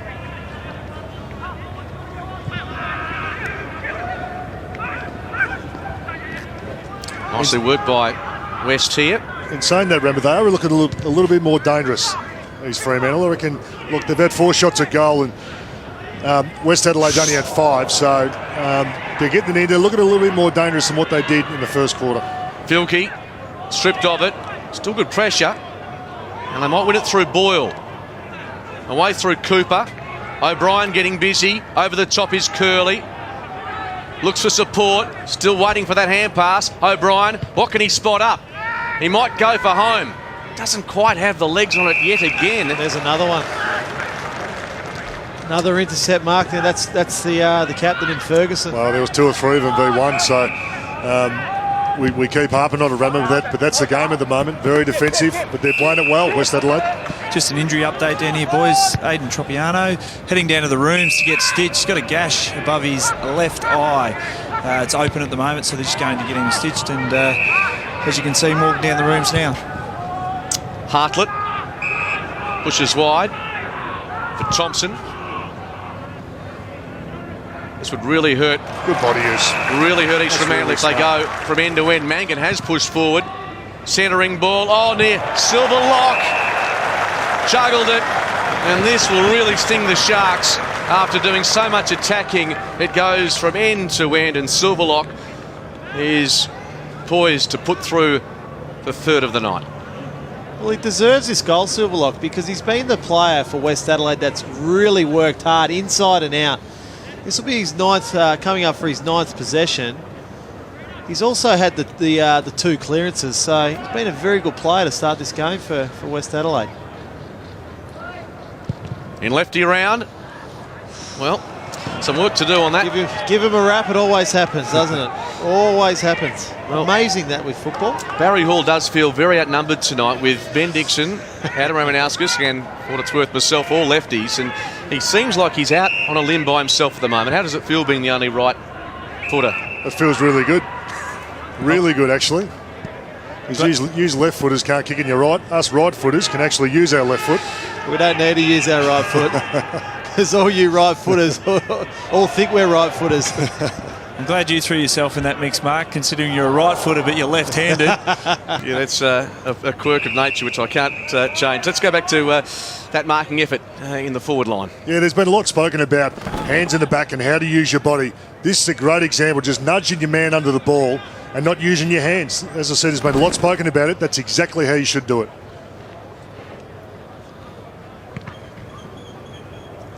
Nicely worked by West here. In saying that, remember, they are looking a little bit more dangerous, these Fremantle. I reckon, look, they've had 4 shots at goal, and West Adelaide only had 5, so they're getting in. They're looking a little bit more dangerous than what they did in the first quarter. Filkey stripped of it. Still good pressure. And they might win it through Boyle. Away through Cooper. O'Brien getting busy. Over the top is Curley. Looks for support. Still waiting for that hand pass. O'Brien, what can he spot up? He might go for home. Doesn't quite have the legs on it yet again. There's another one. Another intercept mark there. That's the captain in Ferguson. Well, there was 2 or 3 of them v1, so we keep harping on to remember that, but that's the game at the moment. Very defensive, but they're playing it well, West Adelaide. Just an injury update down here, boys. Aidan Tropiano heading down to the rooms to get stitched. He's got a gash above his left eye. It's open at the moment, so they're just going to get him stitched. And as you can see, walking down the rooms now. Hartlett pushes wide for Thompson. This would really hurt. Good body use. Really hurt East Fremantle if they go from end to end. Mangan has pushed forward. Centering ball. Oh, near. Silverlock. Juggled it. And this will really sting the Sharks after doing so much attacking. It goes from end to end, and Silverlock is poised to put through the third of the night. Well, he deserves this goal, Silverlock, because he's been the player for West Adelaide that's really worked hard inside and out. This will be his 9th, coming up for his 9th possession. He's also had the 2 clearances, so he's been a very good player to start this game for West Adelaide. In lefty round, well, some work to do on that. Give him a rap, it always happens, doesn't it? Always happens. Well, amazing that with football. Barry Hall does feel very outnumbered tonight with Ben Dixon, Adam Ramanauskas, and for what it's worth, myself, all lefties, and he seems like he's out on a limb by himself at the moment. How does it feel being the only right footer? It feels really good. Really good, actually. Use left footers can't kick in your right. Us right footers can actually use our left foot. We don't need to use our right foot, because all you right footers all think we're right footers. I'm glad you threw yourself in that mix, Mark, considering you're a right footer but you're left-handed. Yeah, that's a quirk of nature which I can't change. Let's go back to that marking effort in the forward line. Yeah, there's been a lot spoken about hands in the back and how to use your body. This is a great example, just nudging your man under the ball and not using your hands. As I said, there's been a lot spoken about it. That's exactly how you should do it.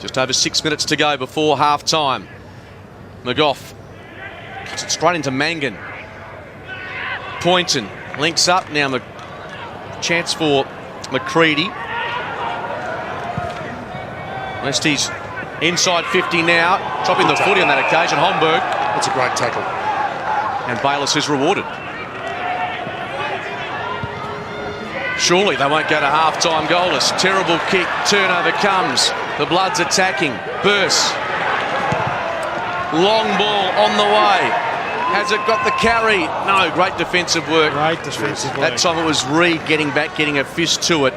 Just over 6 minutes to go before half-time. McGough gets it straight into Mangan. Poynton links up now. Chance for McCready. Westies inside 50 now, dropping the footy on that occasion. Holmberg. That's a great tackle. And Bayliss is rewarded. Surely they won't go to half-time goalless. Terrible kick. Turnover comes. The Bloods attacking. Burse. Long ball on the way. Has it got the carry? No, great defensive work. Great defensive work. That time it was Reid getting back, getting a fist to it.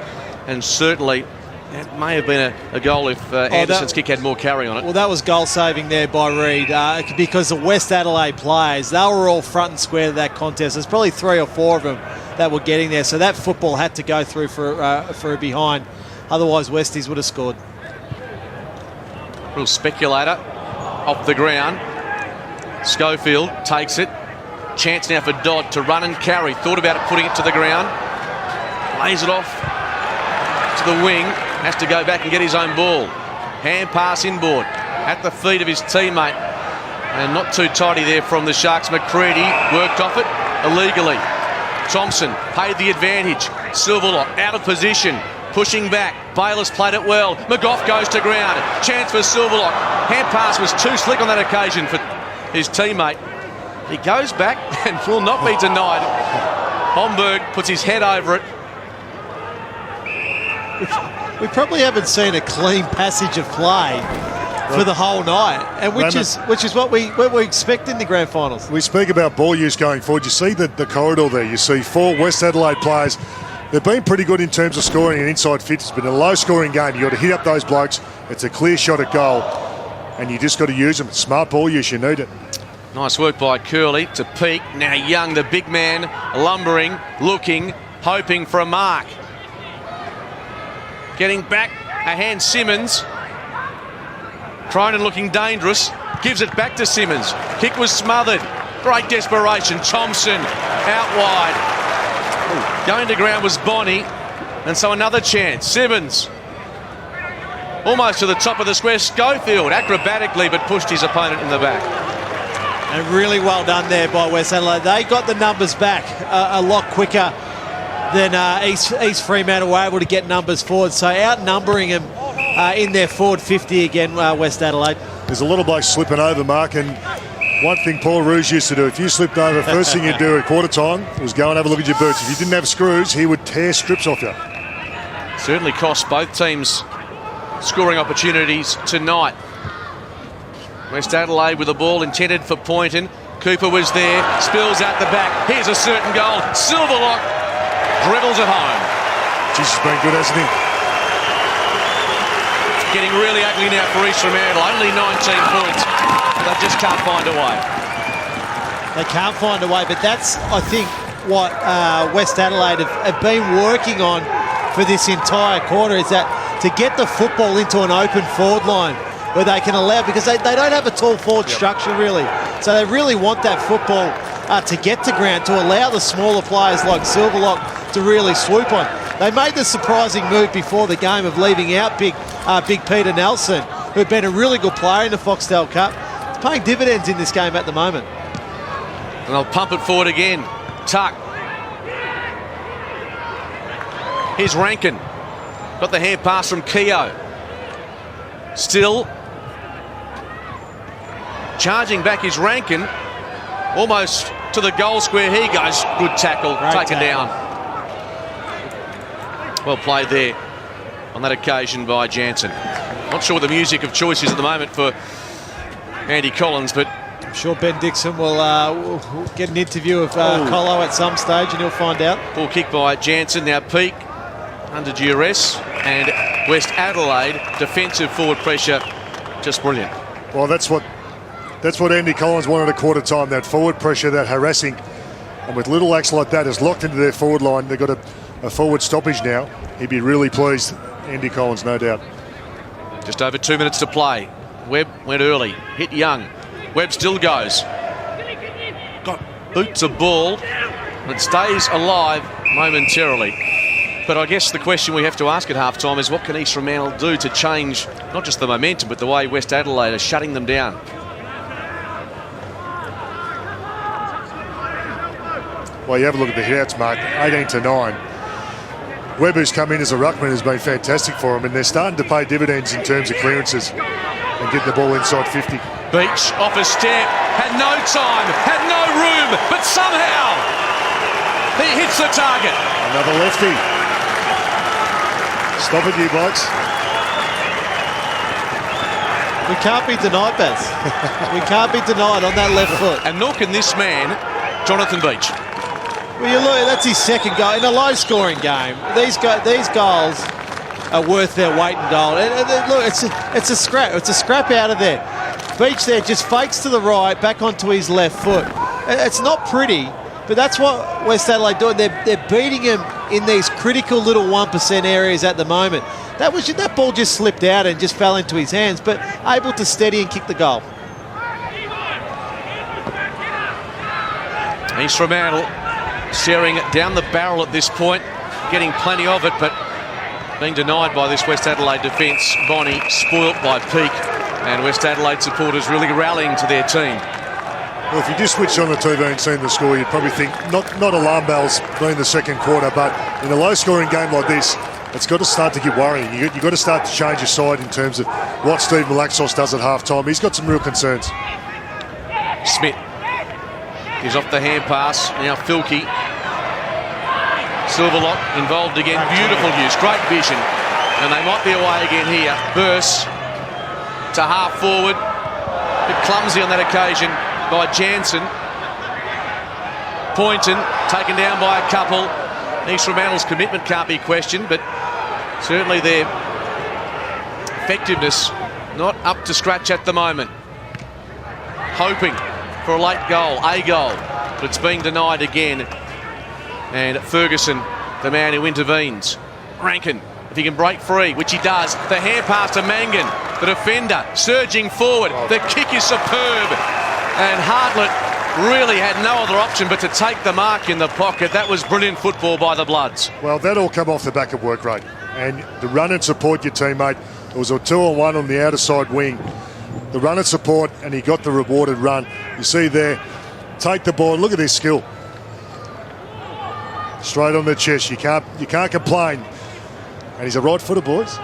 And certainly it may have been a goal if Anderson's kick had more carry on it. Well, that was goal saving there by Reid because the West Adelaide players, they were all front and square to that contest. There's probably 3 or 4 of them that were getting there. So that football had to go through for a behind. Otherwise, Westies would have scored. Real speculator off the ground. Schofield takes it. Chance now for Dodd to run and carry. Thought about it, putting it to the ground. Lays it off to the wing. Has to go back and get his own ball. Hand pass inboard at the feet of his teammate. And not too tidy there from the Sharks. McCready worked off it illegally. Thompson paid the advantage. Silverlock out of position. Pushing back. Bayliss played it well. McGough goes to ground. Chance for Silverlock. Hand pass was too slick on that occasion for his teammate. He goes back and will not be denied. Holmberg puts his head over it. We probably haven't seen a clean passage of play for the whole night, and which is what we expect in the grand finals. We speak about ball use going forward. You see the corridor there. You see 4 West Adelaide players They've been pretty good in terms of scoring and inside fitness, but in a low-scoring game, you've got to hit up those blokes. It's a clear shot at goal, and you just got to use them. Smart ball use, you need it. Nice work by Curley to peak. Now Young, the big man, lumbering, looking, hoping for a mark. Getting back, a hand Simmons. Cronin looking dangerous. Gives it back to Simmons. Kick was smothered. Great desperation. Thompson out wide. Going to ground was Bonnie. And so another chance. Simmons. Almost to the top of the square. Schofield acrobatically but pushed his opponent in the back. And really well done there by West Adelaide. They got the numbers back a lot quicker than East Fremantle were able to get numbers forward. So outnumbering them in their forward 50 again, West Adelaide. There's a little bloke slipping over, Mark, and one thing Paul Rouge used to do, if you slipped over, first thing you'd do at quarter time was go and have a look at your boots. If you didn't have screws, he would tear strips off you. Certainly cost both teams scoring opportunities tonight. West Adelaide with the ball intended for Poynton. Cooper was there, spills out the back. Here's a certain goal. Silverlock dribbles it home. Jesus, he's been good, hasn't he? Getting really ugly now for East Fremantle. Only 19 points. They just can't find a way. They can't find a way, but that's, I think, what West Adelaide have been working on for this entire quarter, is that to get the football into an open forward line where they can allow, because they don't have a tall forward structure really. So they really want that football to get to ground, to allow the smaller players like Silverlock to really swoop on. They made the surprising move before the game of leaving out big Peter Nelson, who'd been a really good player in the Foxtel Cup. It's paying dividends in this game at the moment. And they'll pump it forward again. Tuck. Here's Rankin. Got the hand pass from Keogh. Still charging back is Rankin. Almost to the goal square he goes. Good tackle. Taken down. Well played there on that occasion by Jansen. Not sure what the music of choice is at the moment for Andy Collins, but I'm sure Ben Dixon will get an interview of Colo at some stage and he'll find out. Ball kick by Jansen. Now Peake under duress, and West Adelaide defensive forward pressure just brilliant. Well, that's what Andy Collins wanted at quarter time, that forward pressure, that harassing. And with little acts like that is locked into their forward line, they've got a forward stoppage now. He'd be really pleased, Andy Collins, no doubt. Just over 2 minutes to play. Webb went early, hit Young. Webb still goes. Got boots a ball, and it stays alive momentarily. But I guess the question we have to ask at half-time is what can East Fremantle do to change not just the momentum, but the way West Adelaide are shutting them down? Well, you have a look at the hit-outs, Mark, 18-9. Webb, who's come in as a ruckman, has been fantastic for them, and they're starting to pay dividends in terms of clearances and getting the ball inside 50. Beach off a step, had no time, had no room, but somehow he hits the target. Another lefty. Stop it, you blokes. We can't be denied, Baz. We can't be denied on that left foot. And milking this man, Jonathan Beach. Well, you look, that's his second goal in a low-scoring game. These goals are worth their weight in gold. And look, it's a scrap. It's a scrap out of there. Beach there just fakes to the right, back onto his left foot. It's not pretty, but that's what West Adelaide doing. They're beating him in these critical little 1% areas at the moment. That ball just slipped out and just fell into his hands, but able to steady and kick the goal. East Fremantle staring down the barrel at this point, getting plenty of it, but being denied by this West Adelaide defence. Bonnie spoilt by Peake, and West Adelaide supporters really rallying to their team. Well, if you just switched on the TV and seen the score, you'd probably think not alarm bells being the second quarter, but in a low-scoring game like this, it's got to start to get worrying. You've got to start to change your side in terms of what Steve Malaxos does at half-time. He's got some real concerns. Smith is off the hand pass. Now Filkey. Silverlock involved again. Beautiful use. Great vision. And they might be away again here. Burse to half forward. A bit clumsy on that occasion by Jansen. Poynton taken down by a couple. East Fremantle's commitment can't be questioned, but certainly their effectiveness not up to scratch at the moment. Hoping for a late goal, but it's being denied again. And Ferguson, the man who intervenes. Rankin, if he can break free, which he does. The hand pass to Mangan, the defender, surging forward. The kick is superb. And Hartlett really had no other option but to take the mark in the pocket. That was brilliant football by the Bloods. Well, that all come off the back of work rate. And the run and support your teammate. It was a 2-on-1 on the outer side wing. The run and support, and he got the rewarded run. You see there, take the ball. Look at this skill. Straight on the chest. You can't complain. And he's a right-footer, boys.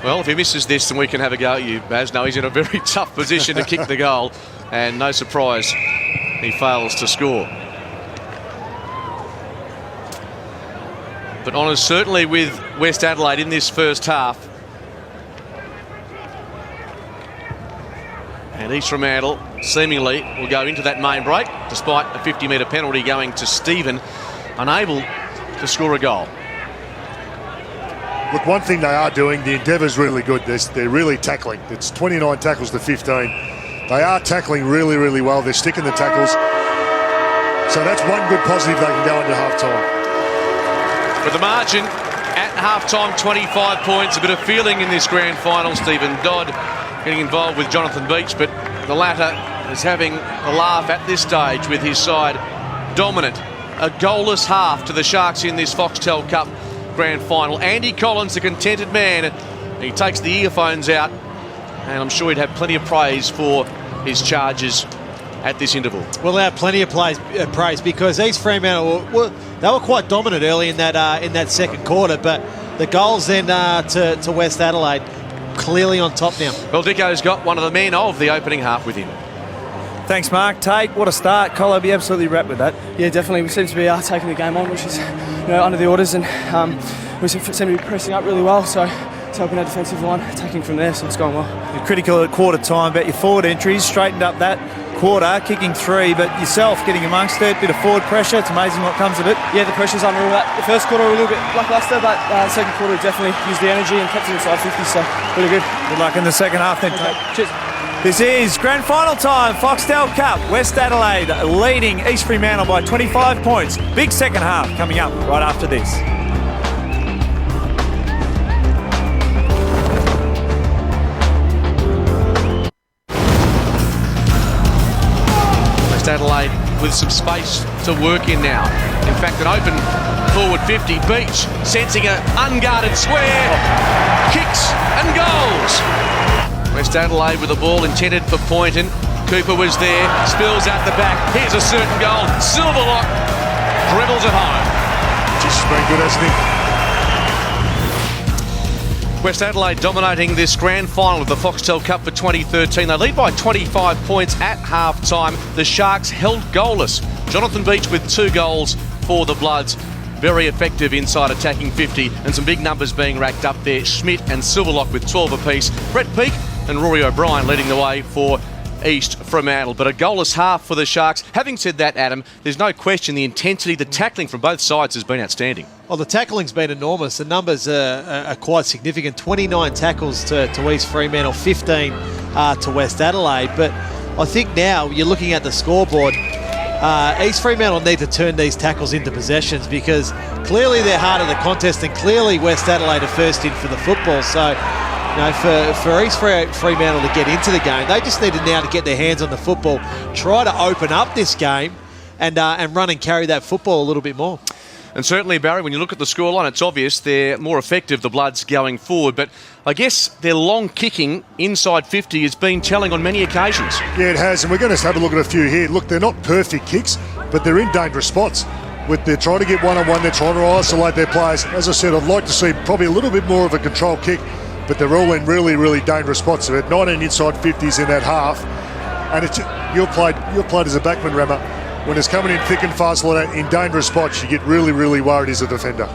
Well, if he misses this, then we can have a go at you, Baz. No, he's in a very tough position to kick the goal. And no surprise, he fails to score. But honours certainly with West Adelaide in this first half. And East Fremantle seemingly will go into that main break, despite a 50-metre penalty going to Stephen, unable to score a goal. Look, one thing they are doing, the endeavour's really good. They're really tackling. It's 29 tackles to 15. They are tackling really, really well. They're sticking the tackles. So that's one good positive they can go into half-time. With the margin at half-time, 25 points. A bit of feeling in this grand final. Stephen Dodd getting involved with Jonathan Beach, but the latter is having a laugh at this stage with his side dominant. A goalless half to the Sharks in this Foxtel Cup grand final. Andy Collins, the contented man, he takes the earphones out, and I'm sure he'd have plenty of praise for his charges at this interval. Well, they have plenty of praise because East Fremantle they were quite dominant early in that second quarter, but the goals then to West Adelaide clearly on top now. Well, Dicko's got one of the men of the opening half with him. Thanks, Mark. Tate, what a start. Colo, be absolutely wrapped with that. Yeah, definitely. We seem to be taking the game on, which is under the orders, and we seem to be pressing up really well. So it's helping our defensive line, attacking from there. So it's going well. You're critical at quarter time about your forward entries, straightened up that quarter, kicking 3, but yourself getting amongst it, bit of forward pressure. It's amazing what comes of it. Yeah, the pressure's unreal. The first quarter we were a little bit lacklustre, but the second quarter we definitely used the energy and kept it inside 50. So really good. Good luck in the second half then. Okay. Cheers. This is grand final time, Foxtel Cup. West Adelaide leading East Fremantle by 25 points. Big second half coming up right after this. West Adelaide with some space to work in now. In fact, an open forward 50. Beach sensing an unguarded square. Kicks and goals. West Adelaide with the ball intended for Poynton. Cooper was there, spills out the back. Here's a certain goal. Silverlock dribbles it home. Just very good, hasn't he? West Adelaide dominating this grand final of the Foxtel Cup for 2013. They lead by 25 points at half-time. The Sharks held goalless. Jonathan Beach with 2 goals for the Bloods. Very effective inside attacking 50, and some big numbers being racked up there. Schmidt and Silverlock with 12 apiece. Brett Peake and Rory O'Brien leading the way for East Fremantle. But a goalless half for the Sharks. Having said that, Adam, there's no question the intensity, the tackling from both sides has been outstanding. Well, the tackling's been enormous. The numbers are quite significant. 29 tackles to East Fremantle, 15 to West Adelaide. But I think now you're looking at the scoreboard. East Fremantle need to turn these tackles into possessions because clearly they're heart of the contest and clearly West Adelaide are first in for the football. So, for East Fremantle to get into the game, they just needed now to get their hands on the football, try to open up this game and run and carry that football a little bit more. And certainly, Barry, when you look at the scoreline, it's obvious they're more effective, the Bloods, going forward. But I guess their long kicking inside 50 has been telling on many occasions. Yeah, it has, and we're going to have a look at a few here. Look, they're not perfect kicks, but they're in dangerous spots. They're trying to get one-on-one, they're trying to isolate their players. As I said, I'd like to see probably a little bit more of a controlled kick, but they're all in really, really dangerous spots. They're at 19 inside 50s in that half. And you're played as a backman, Rammer. When it's coming in thick and fast like that, in dangerous spots, you get really, really worried as a defender.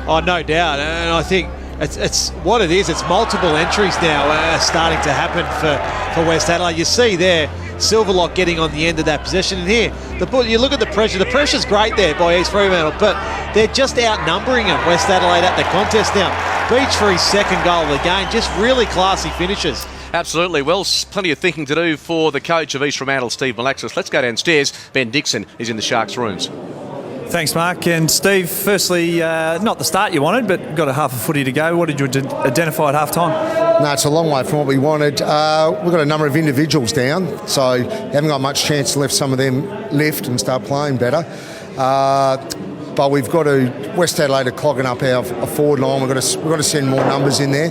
Oh, no doubt. And I think it's what it is. It's multiple entries now starting to happen for West Adelaide. You see there, Silverlock getting on the end of that possession. And here, you look at the pressure. The pressure's great there by East Fremantle, but they're just outnumbering them, West Adelaide, at the contest now. Beach for his second goal of the game. Just really classy finishes. Absolutely. Well, plenty of thinking to do for the coach of East Fremantle, Steve Malaxis. Let's go downstairs. Ben Dixon is in the Sharks' rooms. Thanks, Mark. And Steve, firstly, not the start you wanted, but got a half a footy to go. What did you identify at half-time? No, it's a long way from what we wanted. We've got a number of individuals down, so you haven't got much chance to let some of them lift and start playing better. But we've got to, West Adelaide are clogging up our forward line. We've got to send more numbers in there.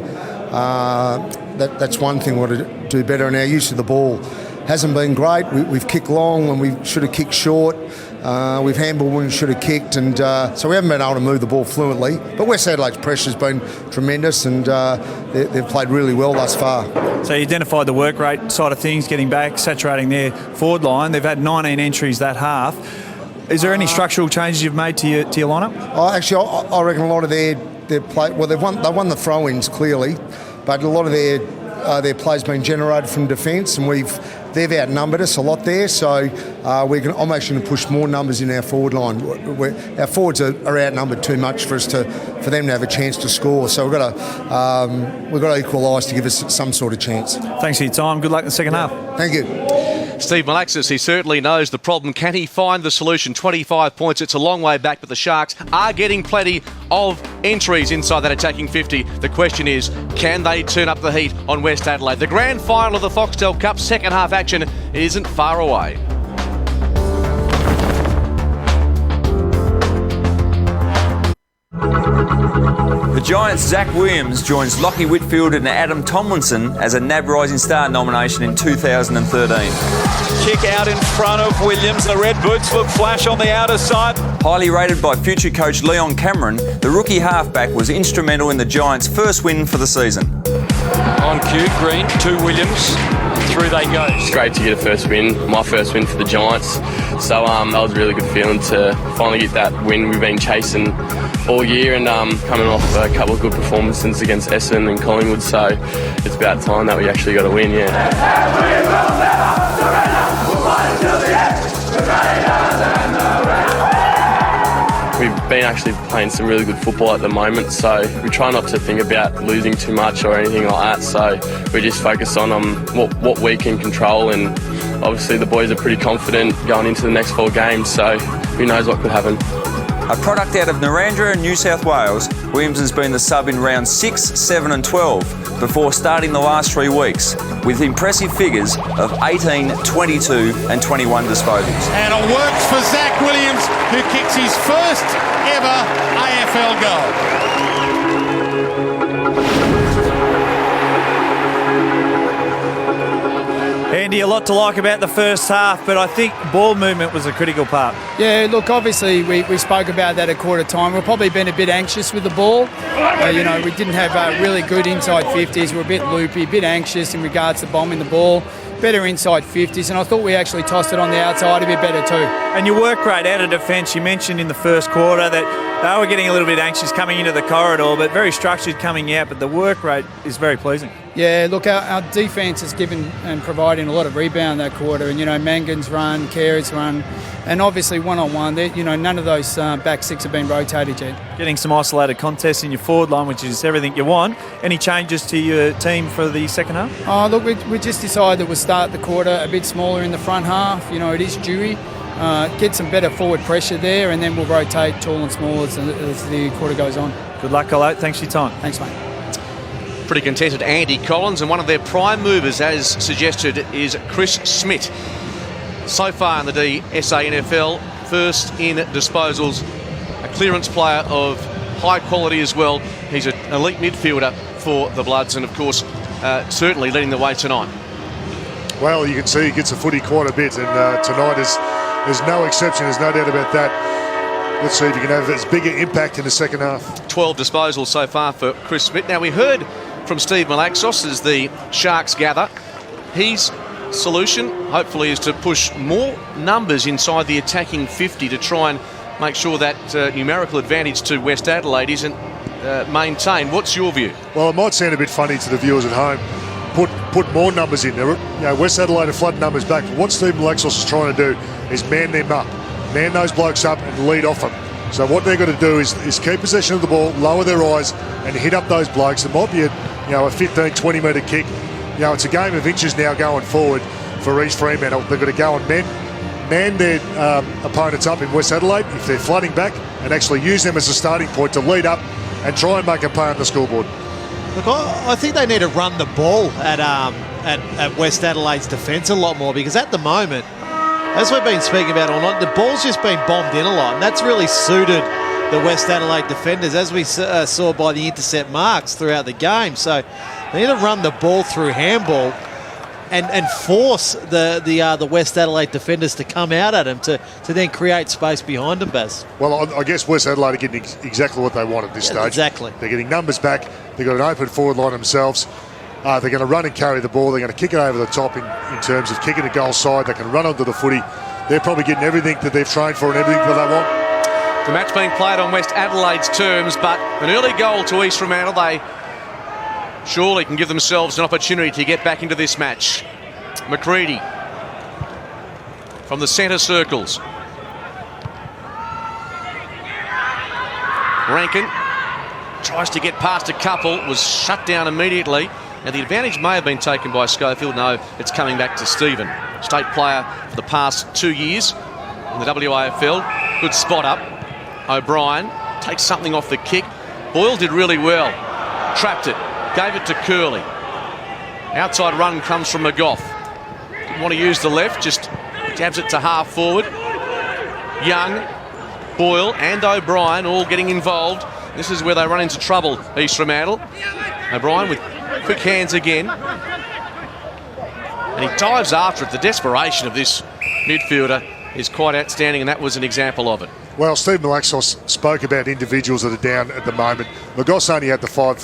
That's one thing we've got to do better, and our use of the ball hasn't been great. We've kicked long when we should have kicked short. We've handballed when we should have kicked, and so we haven't been able to move the ball fluently. But West Adelaide's pressure's been tremendous, and they've played really well thus far. So you identified the work rate side of things, getting back, saturating their forward line. They've had 19 entries that half. Is there any structural changes you've made to your lineup? Actually, I reckon a lot of their play. Well, they won the throw-ins clearly, but a lot of their play's been generated from defence, and they've outnumbered us a lot there. So I'm actually going to push more numbers in our forward line. Our forwards are outnumbered too much for them to have a chance to score. So we've got to equalise to give us some sort of chance. Thanks for your time. Good luck in the second half. Thank you. Steve Malaxis, he certainly knows the problem. Can he find the solution? 25 points, it's a long way back, but the Sharks are getting plenty of entries inside that attacking 50. The question is, can they turn up the heat on West Adelaide? The grand final of the Foxtel Cup, second half action isn't far away. The Giants' Zach Williams joins Lockie Whitfield and Adam Tomlinson as a NAB Rising Star nomination in 2013. Kick out in front of Williams. The red boots look flash on the outer side. Highly rated by future coach Leon Cameron, the rookie halfback was instrumental in the Giants' first win for the season. On cue, Green to Williams. Through they go. It's great to get a first win, my first win for the Giants. So that was a really good feeling to finally get that win. We've been chasing all year and coming off a couple of good performances against Essendon and Collingwood. So it's about time that we actually got a win, We've been actually playing some really good football at the moment, so we try not to think about losing too much or anything like that. So we just focus on what we can control, and obviously the boys are pretty confident going into the next 4 games, so who knows what could happen. A product out of Narrandera, New South Wales, Williams has been the sub in round 6, 7 and 12 before starting the last 3 weeks with impressive figures of 18, 22 and 21 disposals. And it works for Zach Williams, who kicks his first ever AFL goal. Andy, a lot to like about the first half, but I think ball movement was a critical part. Yeah, look, obviously we spoke about that at quarter time. We've probably been a bit anxious with the ball. We didn't have really good inside 50s. We're a bit loopy, a bit anxious in regards to bombing the ball. Better inside 50s, and I thought we actually tossed it on the outside a bit better too. And your work rate out of defence, you mentioned in the first quarter that they were getting a little bit anxious coming into the corridor, but very structured coming out, but the work rate is very pleasing. Yeah, look, our defence has given and providing a lot of rebound that quarter, and Mangan's run, Carey's run, and obviously one-on-one, none of those back 6 have been rotated yet. Getting some isolated contests in your forward line, which is everything you want. Any changes to your team for the second half? Oh, look, we just decided that we'll start the quarter a bit smaller in the front half. It is dewy. Get some better forward pressure there, and then we'll rotate tall and small as the quarter goes on. Good luck, Adelaide. Thanks for your time. Thanks, mate. Pretty contented Andy Collins, and one of their prime movers, as suggested, is Chris Smith. So far in the DSA-NFL, first in disposals, a clearance player of high quality as well. He's an elite midfielder for the Bloods, and of course certainly leading the way tonight. Well, you can see he gets a footy quite a bit, and tonight there's no exception, there's no doubt about that. Let's see if he can have as big an impact in the second half. 12 disposals so far for Chris Smith. Now, we heard from Steve Malaxis as the Sharks gather. His solution, hopefully, is to push more numbers inside the attacking 50 to try and make sure that numerical advantage to West Adelaide isn't maintained. What's your view? Well, it might sound a bit funny to the viewers at home, put more numbers in there. West Adelaide are flooding numbers back. What Stephen Lexos is trying to do is man them up, man those blokes up and lead off them. So what they're going to do is keep possession of the ball, lower their eyes and hit up those blokes. It might be a 15, 20 metre kick. It's a game of inches now going forward for East Fremantle. They've got to go and man their opponents up in West Adelaide if they're flooding back, and actually use them as a starting point to lead up and try and make a play on the scoreboard. Look, I think they need to run the ball at West Adelaide's defence a lot more, because at the moment, as we've been speaking about all night, the ball's just been bombed in a lot, and that's really suited the West Adelaide defenders, as we saw by the intercept marks throughout the game. So they need to run the ball through handball and force the West Adelaide defenders to come out at him to then create space behind them, Baz. Well, I guess West Adelaide are getting exactly what they want at this stage. Exactly. They're getting numbers back. They've got an open forward line themselves. They're going to run and carry the ball. They're going to kick it over the top in terms of kicking the goal side. They can run onto the footy. They're probably getting everything that they've trained for and everything that they want. The match being played on West Adelaide's terms, but an early goal to East Fremantle. They surely can give themselves an opportunity to get back into this match. McCready from the centre circles. Rankin tries to get past a couple, was shut down immediately. Now the advantage may have been taken by Schofield. No, it's coming back to Stephen. State player for the past 2 years in the WAFL. Good spot up. O'Brien takes something off the kick. Boyle did really well. Trapped it. Gave it to Curley. Outside run comes from McGough. Didn't want to use the left, just jabs it to half forward. Young, Boyle and O'Brien all getting involved. This is where they run into trouble, East Fremantle. O'Brien with quick hands again. And he dives after it. The desperation of this midfielder is quite outstanding, and that was an example of it. Well, Steve Malaxos spoke about individuals that are down at the moment. Magos only had the five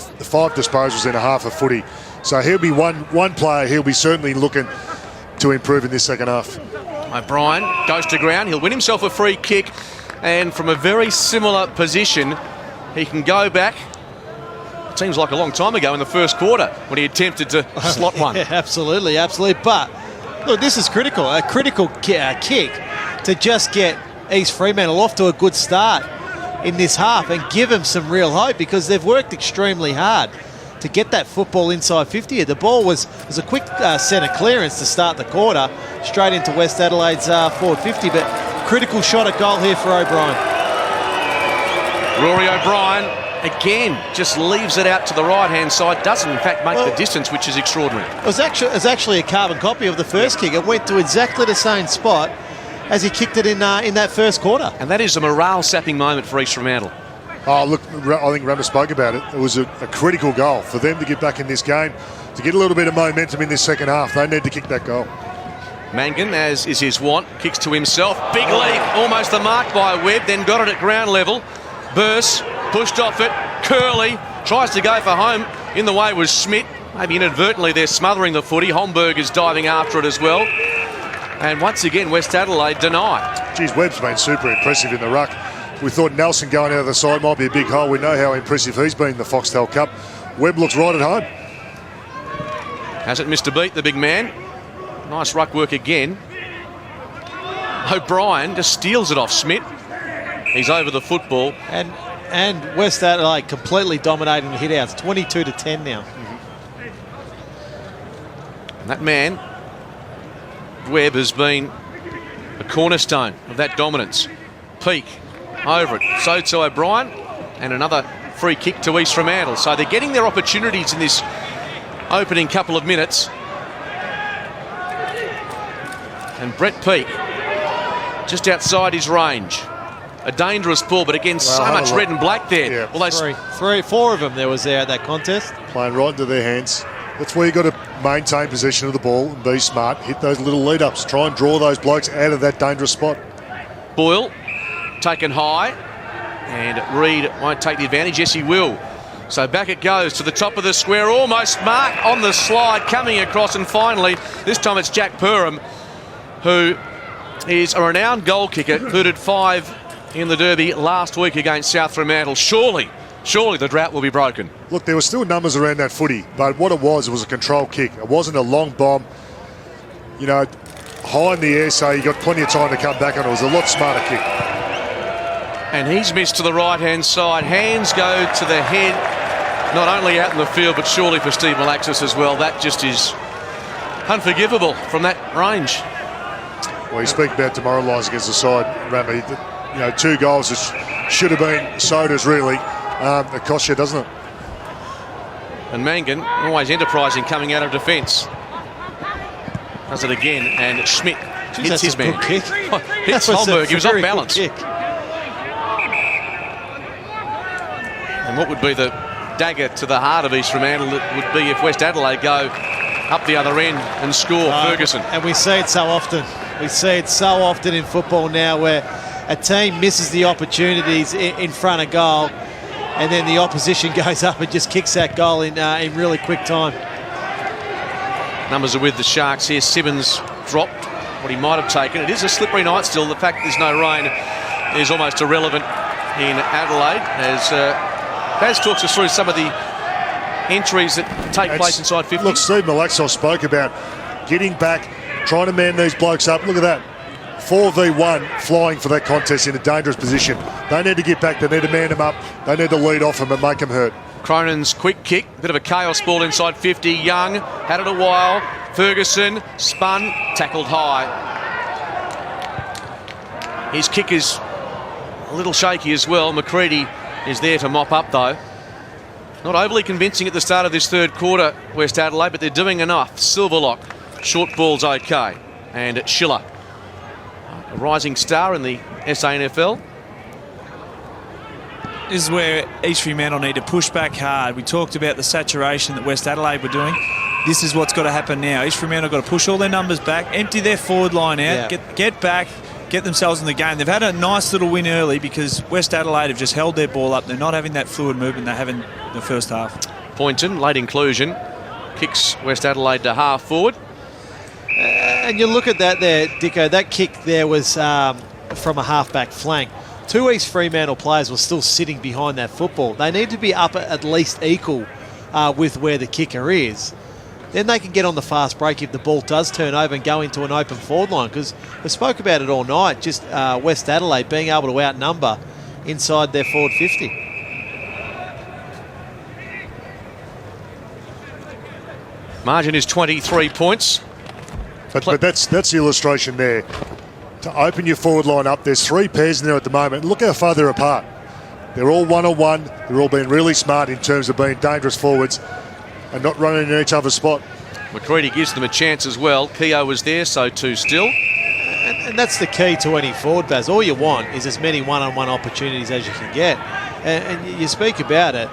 disposals in a half a footy. So he'll be one player he'll be certainly looking to improve in this second half. O'Brien goes to ground. He'll win himself a free kick, and from a very similar position, he can go back. It seems like a long time ago in the first quarter when he attempted to slot one. Yeah, absolutely. But look, this is critical. A critical kick to just get East Fremantle off to a good start in this half and give them some real hope, because they've worked extremely hard to get that football inside 50. The ball was a quick centre clearance to start the quarter, straight into West Adelaide's forward 50, but critical shot at goal here for O'Brien. Rory O'Brien again just leaves it out to the right-hand side, doesn't in fact make the distance, which is extraordinary. It was actually a carbon copy of the first kick. It went to exactly the same spot as he kicked it in that first quarter. And that is a morale-sapping moment for East Fremantle. Oh, look, I think Rammer spoke about it. It was a critical goal for them to get back in this game, to get a little bit of momentum in this second half. They need to kick that goal. Mangan, as is his wont, kicks to himself. Big leap, almost the mark by Webb, then got it at ground level. Burse pushed off it. Curley tries to go for home. In the way was Schmidt. Maybe inadvertently they're smothering the footy. Homburg is diving after it as well. And once again, West Adelaide deny. Geez, Webb's been super impressive in the ruck. We thought Nelson going out of the side might be a big hole. We know how impressive he's been in the Foxtel Cup. Webb looks right at home. Hasn't missed a beat, the big man. Nice ruck work again. O'Brien just steals it off Schmidt. He's over the football. And West Adelaide completely dominating the hit-outs. 22-10 now. And that man, Webb, has been a cornerstone of that dominance. Peak over it. So to O'Brien, and another free kick to East Fremantle. So they're getting their opportunities in this opening couple of minutes. And Brett Peak just outside his range. A dangerous pull, but again, so much red and black there. Yeah. Well, four of them there was there at that contest. Playing right into their hands. That's where you've got to maintain possession of the ball and be smart. Hit those little lead-ups. Try and draw those blokes out of that dangerous spot. Boyle taken high, and Reid won't take the advantage. Yes, he will. So back it goes to the top of the square, almost mark on the slide, coming across, and finally, this time it's Jack Perham, who is a renowned goal kicker, included 5 in the derby last week against South Fremantle. Surely surely the drought will be broken. Look, there were still numbers around that footy, but what it was a control kick. It wasn't a long bomb, you know, high in the air, so you got plenty of time to come back on it. It was a lot smarter kick. And he's missed to the right-hand side. Hands go to the head, not only out in the field, but surely for Steve Malaxis as well. That just is unforgivable from that range. Well, you speak about demoralising against the side, Rami. You know, 2 goals that should have been sodas, really. It costs you, doesn't it? And Mangan, always enterprising coming out of defence. Does it again, and Schmidt hits his man. Hits Holmberg, he was off balance. And what would be the dagger to the heart of East Fremantle would be if West Adelaide go up the other end and score Ferguson. And we see it so often. We see it so often in football now where a team misses the opportunities in front of goal and then the opposition goes up and just kicks that goal in really quick time. Numbers are with the Sharks here. Simmons dropped what he might have taken. It is a slippery night still. The fact there's no rain is almost irrelevant in Adelaide, as Baz talks us through some of the entries that take place inside 50. Look, Steve Malaxos spoke about getting back, trying to man these blokes up. Look at that. 4v1 flying for that contest in a dangerous position. They need to get back. They need to man them up. They need to lead off them and make them hurt. Cronin's quick kick, bit of a chaos ball inside 50. Young had it a while. Ferguson spun, tackled high. His kick is a little shaky as well. McCready is there to mop up though. Not overly convincing at the start of this third quarter, West Adelaide, but they're doing enough. Silverlock, short ball's okay. And Schiller, a rising star in the SANFL. This is where East Fremantle need to push back hard. We talked about the saturation that West Adelaide were doing. This is what's got to happen now. East Fremantle got to push all their numbers back, empty their forward line out, get back, get themselves in the game. They've had a nice little win early because West Adelaide have just held their ball up. They're not having that fluid movement they have in the first half. Poynton, late inclusion, kicks West Adelaide to half forward. And you look at that there, Dicko, that kick there was from a half-back flank. 2 East Fremantle players were still sitting behind that football. They need to be up at least equal with where the kicker is. Then they can get on the fast break if the ball does turn over and go into an open forward line, because we spoke about it all night, just West Adelaide being able to outnumber inside their forward 50. Margin is 23 points. But that's the illustration there. To open your forward line up, there's 3 pairs in there at the moment. Look how far they're apart. They're all one-on-one. They're all being really smart in terms of being dangerous forwards and not running in each other's spot. McCready gives them a chance as well. Keogh was there, so too still. And that's the key to any forward, Baz. All you want is as many one-on-one opportunities as you can get. And you speak about it.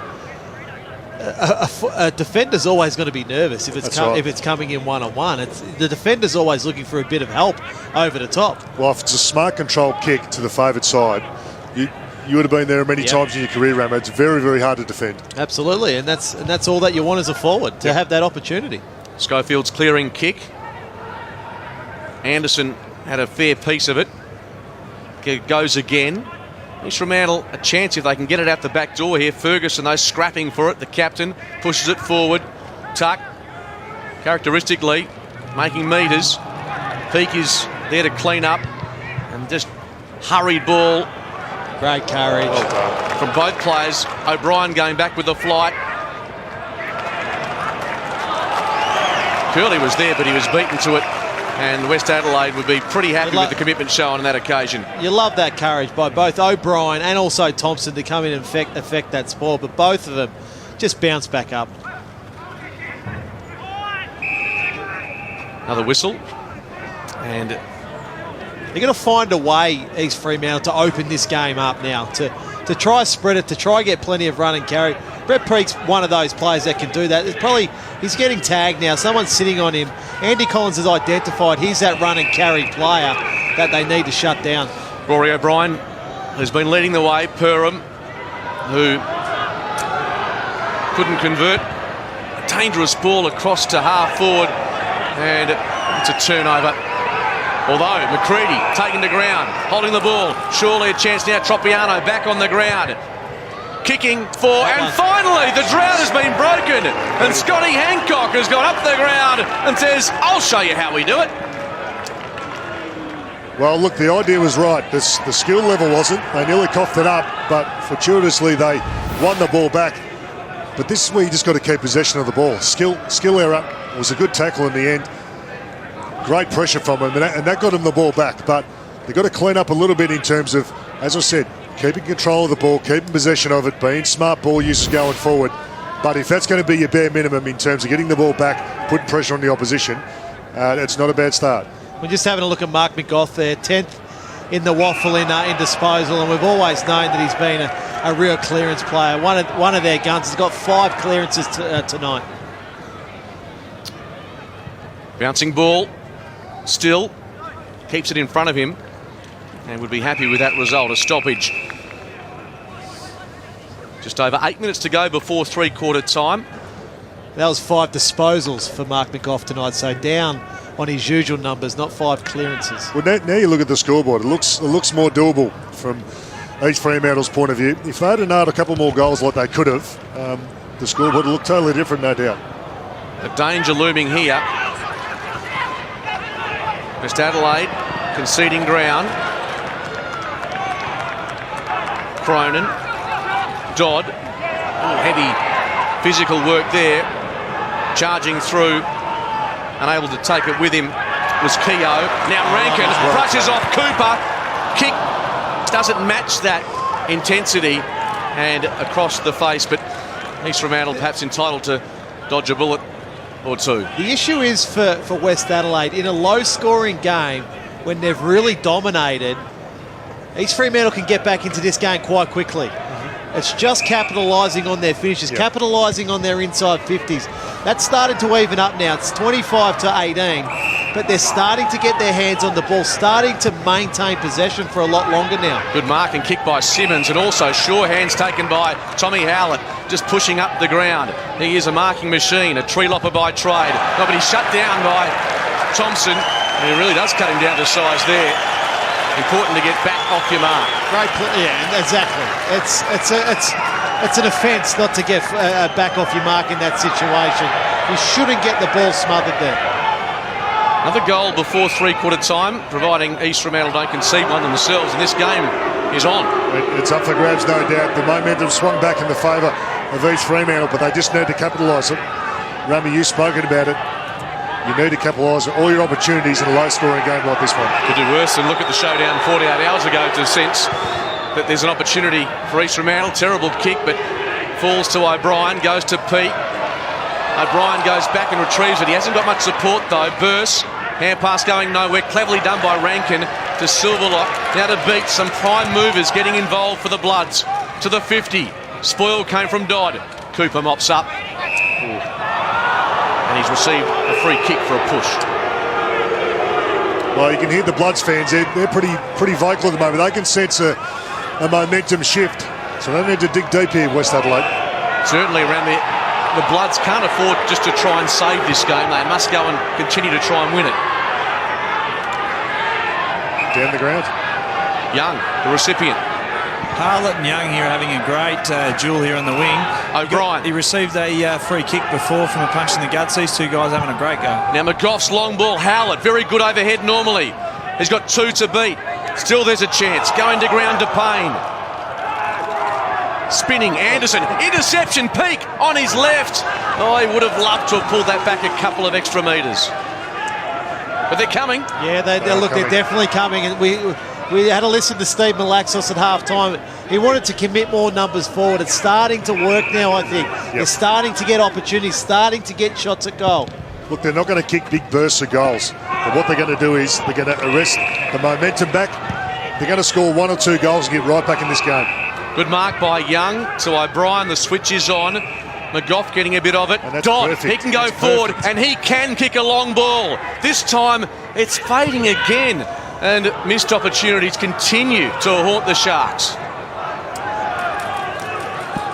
A defender's always going to be nervous if it's coming in one-on-one. The defender's always looking for a bit of help over the top. Well, if it's a smart control kick to the favoured side, you would have been there many times in your career, Ramo. It's very, very hard to defend. Absolutely, and that's all that you want as a forward, to have that opportunity. Schofield's clearing kick. Anderson had a fair piece of it. Goes again. East Fremantle a chance if they can get it out the back door here. Ferguson, though, scrapping for it. The captain pushes it forward. Tuck, characteristically, making metres. Peake is there to clean up. And just hurried ball. Great courage. Well done. From both players. O'Brien going back with the flight. Curley was there, but he was beaten to it. And West Adelaide would be pretty happy with the commitment shown on that occasion. You love that courage by both O'Brien and also Thompson to come in and affect that spoil, but both of them just bounce back up. Another whistle. And they're going to find a way, East Fremantle, to open this game up now, to try spread it, to try get plenty of run and carry. Brett Preake's one of those players that can do that. He's getting tagged now. Someone's sitting on him. Andy Collins has identified he's that run and carry player that they need to shut down. Rory O'Brien has been leading the way. Perham, who couldn't convert. A dangerous ball across to half forward. And it's a turnover. Although McCready taking the ground, holding the ball. Surely a chance now. Tropiano back on the ground. kicking for, and finally the drought has been broken, and Scotty Hancock has gone up the ground and says, I'll show you how we do it. Well, look, the idea was right. The skill level wasn't. They nearly coughed it up, but fortuitously they won the ball back. But this is where you just got to keep possession of the ball. Skill error was a good tackle in the end. Great pressure from him, and that got him the ball back. But they've got to clean up a little bit in terms of, as I said, keeping control of the ball, keeping possession of it, being smart ball users going forward. But if that's going to be your bare minimum in terms of getting the ball back, putting pressure on the opposition, it's not a bad start. We're just having a look at Mark McGough there, 10th in the waffle in disposal, and we've always known that he's been a real clearance player. One of their guns has got 5 clearances tonight. Bouncing ball, still keeps it in front of him, and would be happy with that result, a stoppage. Just over 8 minutes to go before three-quarter time. That was 5 disposals for Mark McGough tonight, so down on his usual numbers, not 5 clearances. Well, now you look at the scoreboard, it looks more doable from East Fremantle's point of view. If they'd have nailed a couple more goals like they could have, the scoreboard would look totally different, no doubt. A danger looming here. West Adelaide conceding ground. Cronin, Dodd, heavy physical work there, charging through, unable to take it with him was Keogh. Now Rankin brushes off Cooper, kick doesn't match that intensity and across the face, but East Fremantle perhaps entitled to dodge a bullet or two. The issue is for West Adelaide, in a low-scoring game, when they've really dominated, East Fremantle can get back into this game quite quickly. It's just capitalising on their finishes, capitalising on their inside 50s. That's started to even up now. It's 25-18, but they're starting to get their hands on the ball, starting to maintain possession for a lot longer now. Good mark and kick by Simmons, and also sure hands taken by Tommy Howlett, just pushing up the ground. He is a marking machine, a tree lopper by trade. No, but he's shut down by Thompson, and he really does cut him down to size there. Important to get back off your mark. Great play, yeah, exactly. It's an offence not to get back off your mark in that situation. You shouldn't get the ball smothered there. Another goal before three-quarter time, providing East Fremantle don't concede one themselves, and this game is on. It's up for grabs, no doubt. The momentum swung back in the favour of East Fremantle, but they just need to capitalise it. Rami, you've spoken about it. You need to capitalise on all your opportunities in a low-scoring game like this one. Could do worse than look at the showdown 48 hours ago to sense that there's an opportunity for East Fremantle. Terrible kick, but falls to O'Brien, goes to Pete. O'Brien goes back and retrieves it. He hasn't got much support though. Burse, hand pass going nowhere. Cleverly done by Rankin to Silverlock. Now to beat some prime movers getting involved for the Bloods. To the 50. Spoil came from Dodd. Cooper mops up. And he's received a free kick for a push. Well, you can hear the Bloods fans, they're pretty vocal at the moment. They can sense a momentum shift. So they need to dig deep here, West Adelaide. Certainly around the Bloods can't afford just to try and save this game. They must go and continue to try and win it. Down the ground. Young, the recipient. Harlett and Young here having a great duel here on the wing. O'Brien. He received a free kick before from a punch in the guts. These two guys having a great go. Now McGough's long ball. Howlett, very good overhead normally. He's got 2 to beat. Still there's a chance. Going to ground to Payne. Spinning Anderson. Interception. Peak on his left. Oh, he would have loved to have pulled that back a couple of extra metres. But they're coming. Yeah, they're definitely coming. And we had to listen to Steve Malaxos at half-time. He wanted to commit more numbers forward. It's starting to work now, I think. Yep. They're starting to get opportunities, starting to get shots at goal. Look, they're not going to kick big bursts of goals. But what they're going to do is they're going to arrest the momentum back. They're going to score 1 or 2 goals and get right back in this game. Good mark by Young to O'Brien. The switch is on. McGough getting a bit of it. Dodd, he can go forward and he can kick a long ball. This time it's fading again. And missed opportunities continue to haunt the Sharks.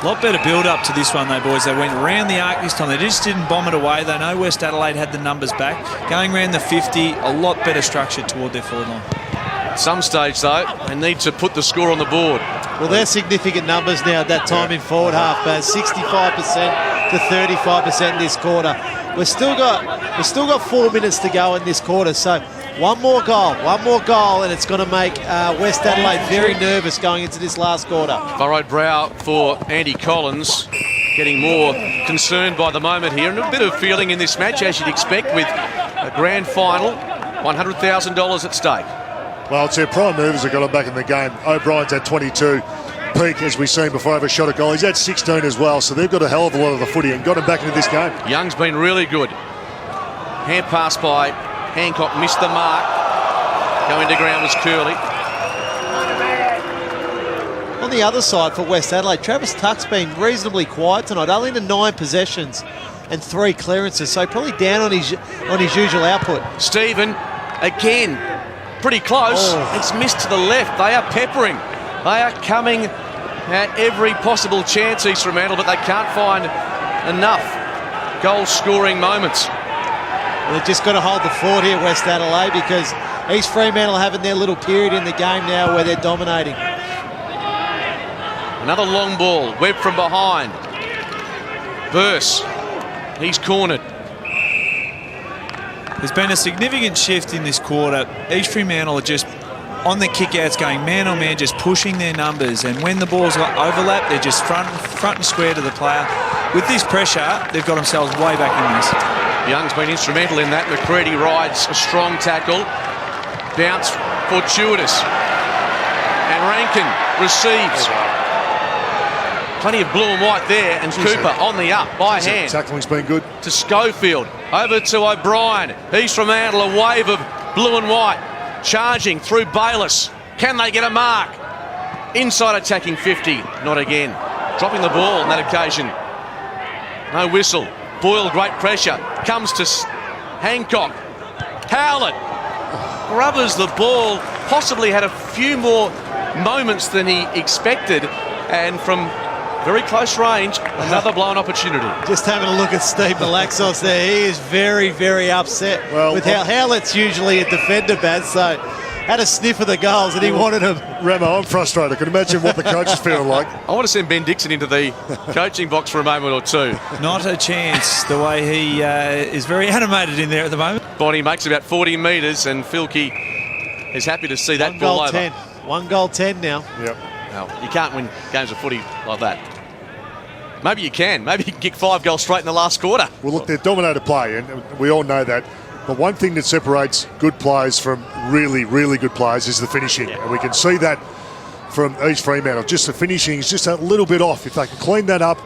A lot better build-up to this one, though, boys. They went around the arc this time. They just didn't bomb it away. They know West Adelaide had the numbers back. Going around the 50, a lot better structure toward their forward line. At some stage, though, they need to put the score on the board. Well, they're significant numbers now at that time in forward half, but 65% to 35% in this quarter. We've still got 4 minutes to go in this quarter, so one more goal, and it's going to make West Adelaide very nervous going into this last quarter. Furrowed brow for Andy Collins, getting more concerned by the moment here, and a bit of feeling in this match, as you'd expect, with a grand final, $100,000 at stake. Well, it's their prime movers that got him back in the game. O'Brien's had 22. Peak, as we've seen before, over shot a goal. He's had 16 as well, so they've got a hell of a lot of the footy and got him back into this game. Young's been really good. Hand pass by Hancock, missed the mark. Going to ground was Curley. On the other side for West Adelaide, Travis Tuck's been reasonably quiet tonight, only to 9 possessions and 3 clearances, so probably down on his usual output. Stephen, again, pretty close. It's missed to the left. They are peppering. They are coming at every possible chance, East Fremantle, but they can't find enough goal-scoring moments. Well, they've just got to hold the fort here, West Adelaide, because East Fremantle are having their little period in the game now where they're dominating. Another long ball, Webb from behind. Burse, he's cornered. There's been a significant shift in this quarter. East Fremantle are just on the kick-outs going man-on-man, just pushing their numbers, and when the balls overlap, they're just front and square to the player. With this pressure, they've got themselves way back in this. Young's been instrumental in that. McCready rides a strong tackle. Bounce fortuitous. And Rankin receives. Plenty of blue and white there, and Cooper on the up by hand. Tackling's been good. To Schofield, over to O'Brien. East Fremantle, a wave of blue and white. Charging through Bayliss. Can they get a mark? Inside attacking 50. Not again. Dropping the ball on that occasion. No whistle. Boyle, great pressure. Comes to Hancock. Howlett rubbers the ball. Possibly had a few more moments than he expected. And from very close range, another blown opportunity. Just having a look at Steve Malaxos there. He is very, very upset with how Howlett's usually a defender, Baz, so had a sniff of the goals and he wanted him. Remo, I'm frustrated. I can imagine what the coach is feeling like. I want to send Ben Dixon into the coaching box for a moment or two. Not a chance, the way he is very animated in there at the moment. Bonnie makes about 40 metres and Filkey is happy to see that ball over. 10. 1 goal 10 now. Yep. Well, you can't win games of footy like that. Maybe you can. Maybe you can kick 5 goals straight in the last quarter. Well, look, they're dominated play, and we all know that. But one thing that separates good players from really, really good players is the finishing. And we can see that from East Fremantle. Just the finishing is just a little bit off. If they can clean that up,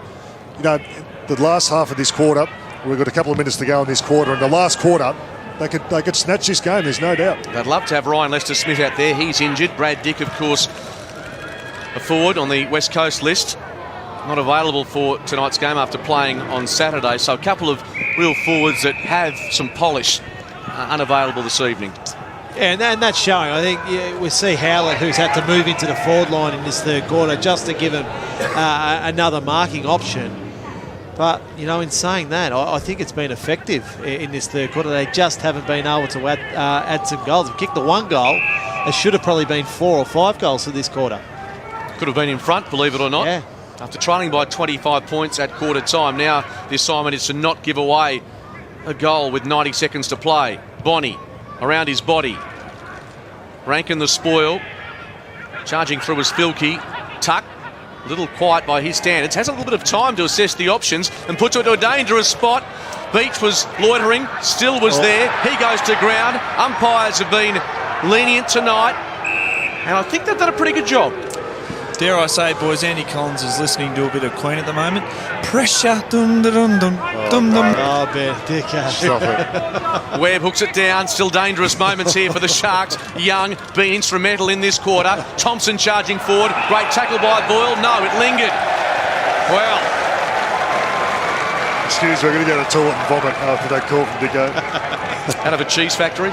you know, the last half of this quarter, we've got a couple of minutes to go in this quarter, and the last quarter, they could snatch this game, there's no doubt. They'd love to have Ryan Lester-Smith out there. He's injured. Brad Dick, of course, a forward on the West Coast list. Not available for tonight's game after playing on Saturday. So a couple of real forwards that have some polish unavailable this evening. Yeah, and that's showing. I think we see Howlett, who's had to move into the forward line in this third quarter just to give him another marking option. But, you know, in saying that, I think it's been effective in this third quarter. They just haven't been able to add some goals. They've kicked the 1 goal. It should have probably been 4 or 5 goals for this quarter. Could have been in front, believe it or not. Yeah. After trailing by 25 points at quarter time, now the assignment is to not give away a goal with 90 seconds to play. Bonnie around his body. Rankin the spoil. Charging through his Filkey. Tuck, a little quiet by his standards. Has a little bit of time to assess the options and puts it into a dangerous spot. Beach was loitering, still was there. He goes to ground. Umpires have been lenient tonight. And I think they've done a pretty good job. Dare I say, boys, Andy Collins is listening to a bit of Queen at the moment. Pressure, dum dum dum dum dum. Oh, Ben Dicko. Stop it. Webb hooks it down. Still dangerous moments here for the Sharks. Young being instrumental in this quarter. Thompson charging forward. Great tackle by Boyle. No, it lingered. Well. Excuse me, I'm going to go to the toilet and vomit after that call from Dicko. Out of a cheese factory.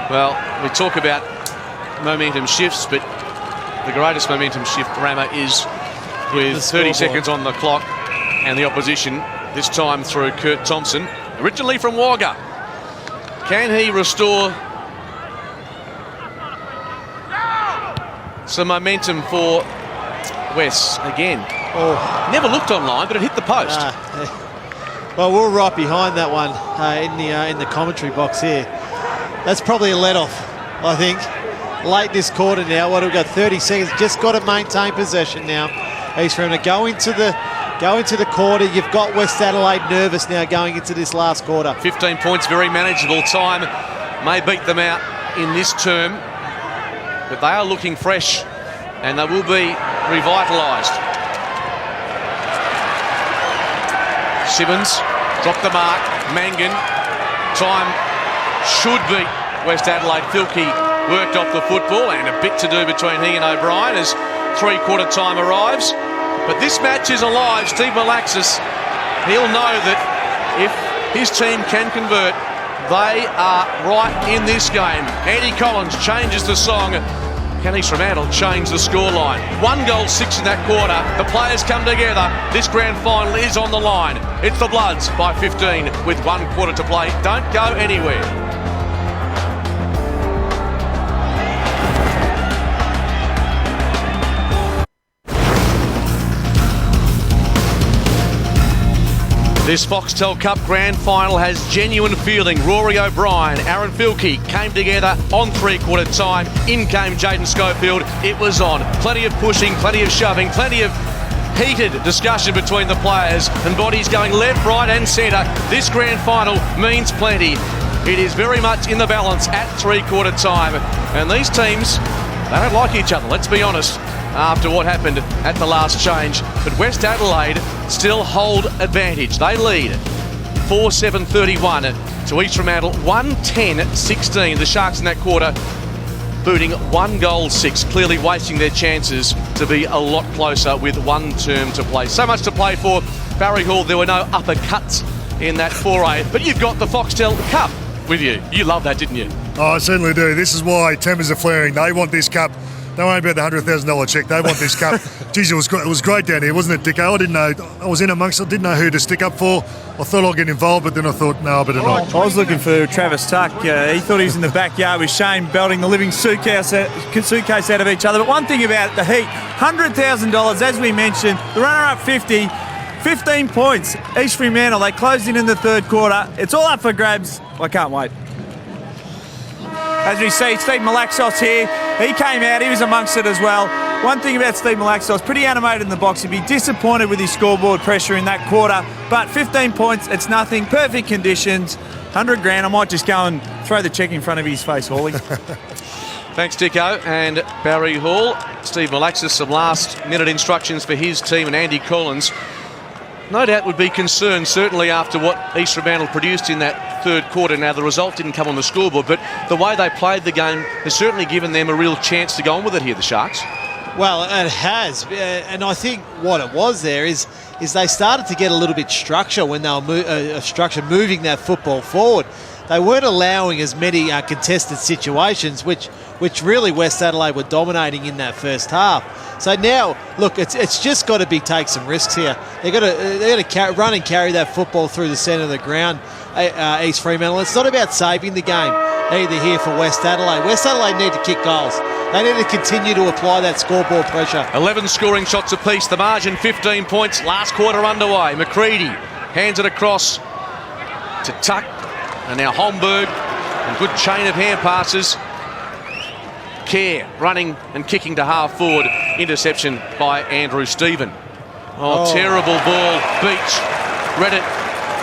Well, we talk about momentum shifts, but the greatest momentum shift, Rama, is with 30 seconds on the clock and the opposition, this time through Kurt Thompson, originally from Wagga. Can he restore some momentum for West again. Never looked online, but it hit the post. Well, we're right behind that one in the commentary box here. That's probably a let-off, I think. Late this quarter now. What have we got? 30 seconds. Just got to maintain possession now. East Fremantle go into the quarter. You've got West Adelaide nervous now going into this last quarter. 15 points, very manageable. Time may beat them out in this term, but they are looking fresh and they will be revitalised. Simmons dropped the mark. Mangan. Time should beat West Adelaide. Filkey worked off the football, and a bit to do between he and O'Brien as three-quarter time arrives. But this match is alive. Steve Malaxis, he'll know that if his team can convert, they are right in this game. Andy Collins changes the song. Can East Fremantle change the scoreline? 1-6 in that quarter. The players come together. This grand final is on the line. It's the Bloods by 15 with 1 quarter to play. Don't go anywhere. This Foxtel Cup Grand Final has genuine feeling. Rory O'Brien, Aaron Filkey came together on three-quarter time. In came Jaden Schofield. It was on. Plenty of pushing, plenty of shoving, plenty of heated discussion between the players and bodies going left, right and centre. This Grand Final means plenty. It is very much in the balance at three-quarter time. And these teams, they don't like each other, let's be honest, after what happened at the last change. But West Adelaide still hold advantage. They lead 4-7-31 to East Fremantle, 1-10-16. The Sharks in that quarter booting 1-6, clearly wasting their chances to be a lot closer with one term to play. So much to play for. Barry Hall, there were no uppercuts in that foray, but you've got the Foxtel Cup with you. You love that, didn't you? Oh, I certainly do. This is why tempers are flaring. They want this cup. Don't worry about the $100,000 check. They want this cup. Geez, it was great down here, wasn't it, Dicko? I didn't know. I was in amongst it. Didn't know who to stick up for. I thought I'd get involved, but then I thought, no, I better not. I was looking for Travis Tuck. He thought he was in the backyard with Shane belting the living suitcase out of each other. But one thing about the Heat, $100,000, as we mentioned, the runner-up 50, 15 points. East Fremantle, they closed in the third quarter. It's all up for grabs. I can't wait. As we see, Steve Malaxos here. He came out, he was amongst it as well. One thing about Steve Malaxos, pretty animated in the box. He'd be disappointed with his scoreboard pressure in that quarter, but 15 points, it's nothing. Perfect conditions, 100 grand. I might just go and throw the check in front of his face, Hawley. Thanks, Dicko and Barry Hall. Steve Malaxis, some last-minute instructions for his team, and Andy Collins no doubt would be concerned, certainly after what East Fremantle produced in that third quarter. Now, the result didn't come on the scoreboard, but the way they played the game has certainly given them a real chance to go on with it here, the Sharks. Well, it has, and I think what it was there is they started to get a little bit structure when they were moving that football forward. They weren't allowing as many contested situations, which really West Adelaide were dominating in that first half. So now, look, it's just got to take some risks here. They got to run and carry that football through the centre of the ground. East Fremantle. It's not about saving the game either here for West Adelaide. West Adelaide need to kick goals. They need to continue to apply that scoreboard pressure. 11 scoring shots apiece. The margin 15 points. Last quarter underway. McCready hands it across to Tuck, and now Holmberg, and good chain of hand passes. Kerr running and kicking to half forward. Interception by Andrew Stephen. Oh, terrible ball. Beach read it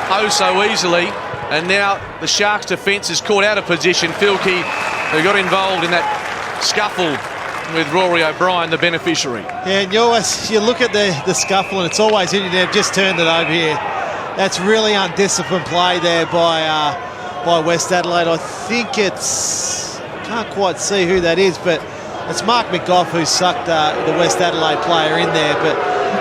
oh so easily. And now the Sharks' defence is caught out of position. Filkey, who got involved in that scuffle with Rory O'Brien, the beneficiary. Yeah, and you look at the scuffle, and it's always in there. Just turned it over here. That's really undisciplined play there by West Adelaide. I think can't quite see who that is, but it's Mark McGough who sucked the West Adelaide player in there. But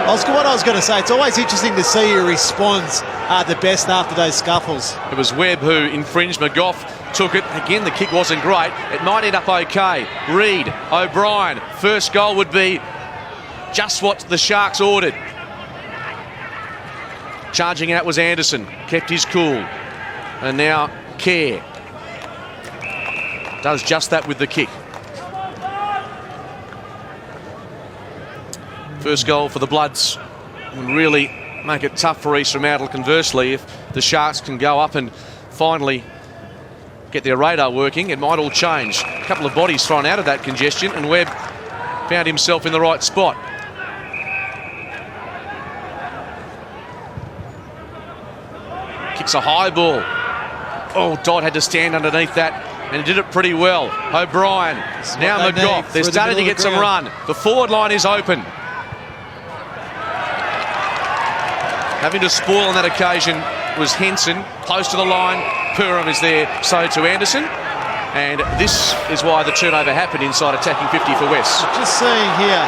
what I was going to say, it's always interesting to see who responds the best after those scuffles. It was Webb who infringed. McGough took it. Again, the kick wasn't great. It might end up okay. Reid, O'Brien, first goal would be just what the Sharks ordered. Charging out was Anderson, kept his cool. And now Kerr does just that with the kick. First goal for the Bloods would really make it tough for East Fremantle. Conversely, if the Sharks can go up and finally get their radar working, it might all change. A couple of bodies thrown out of that congestion, and Webb found himself in the right spot. Kicks a high ball. Oh, Dodd had to stand underneath that, and he did it pretty well. O'Brien, now McGough. They're starting to get some run. The forward line is open. Having to spoil on that occasion was Henson, close to the line. Perham is there, so to Anderson. And this is why the turnover happened inside attacking 50 for West. Just seeing here.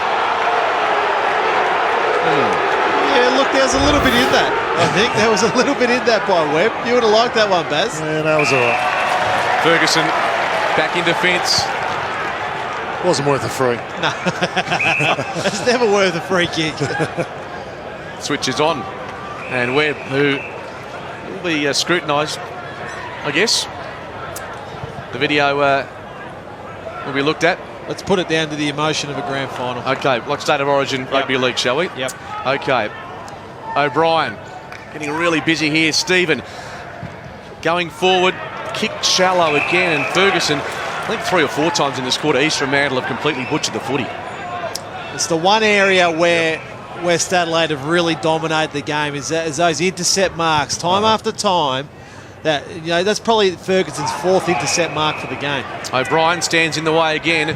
Yeah, look, there's a little bit in that. I think there was a little bit in that by Webb. You would have liked that one, Baz. Yeah, that was all right. Ferguson back in defence. Wasn't worth a free. No. It's never worth a free kick. Switches on. And Webb, who will be scrutinised, I guess. The video will be looked at. Let's put it down to the emotion of a grand final. Okay, like State of Origin Rugby League, shall we? Yep. Okay. O'Brien getting really busy here. Stephen going forward, kicked shallow again, and Ferguson, I think 3 or 4 times in this quarter, East Fremantle have completely butchered the footy. It's the one area where West Adelaide have really dominated the game is those intercept marks, time after time. That, you know, that's probably Ferguson's 4th intercept mark for the game. O'Brien stands in the way again.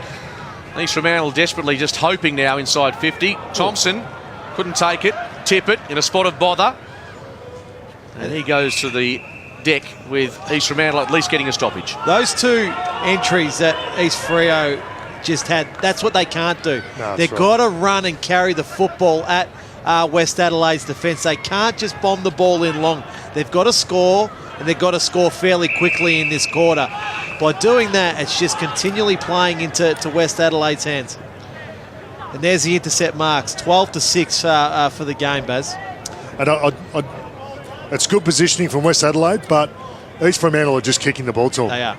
East Fremantle desperately just hoping now inside 50. Thompson couldn't take it. Tippett in a spot of bother. And he goes to the deck with East Fremantle at least getting a stoppage. Those 2 entries that East Freo just had, that's what they can't do. No, They've got to run and carry the football at West Adelaide's defence. They can't just bomb the ball in long. They've got to score, and they've got to score fairly quickly in this quarter. By doing that, it's just continually playing into West Adelaide's hands. And there's the intercept marks, 12-6 for the game, Baz. And it's good positioning from West Adelaide, but East Fremantle are just kicking the ball to them. They are.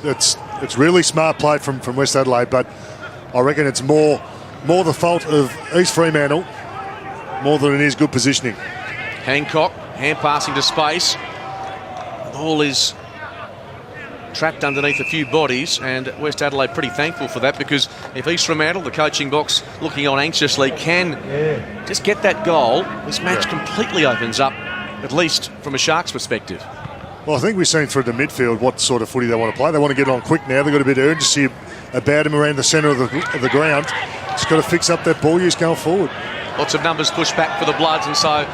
It's really smart play from West Adelaide, but I reckon it's more the fault of East Fremantle more than it is good positioning. Hancock, hand passing to space. The ball is trapped underneath a few bodies, and West Adelaide pretty thankful for that, because if East Fremantle, the coaching box looking on anxiously, can just get that goal, this match completely opens up, at least from a Sharks perspective. Well, I think we've seen through the midfield what sort of footy they want to play. They want to get on quick now. They've got a bit of urgency about him around the centre of the ground. Just got to fix up that ball use going forward. Lots of numbers pushed back for the Bloods, and so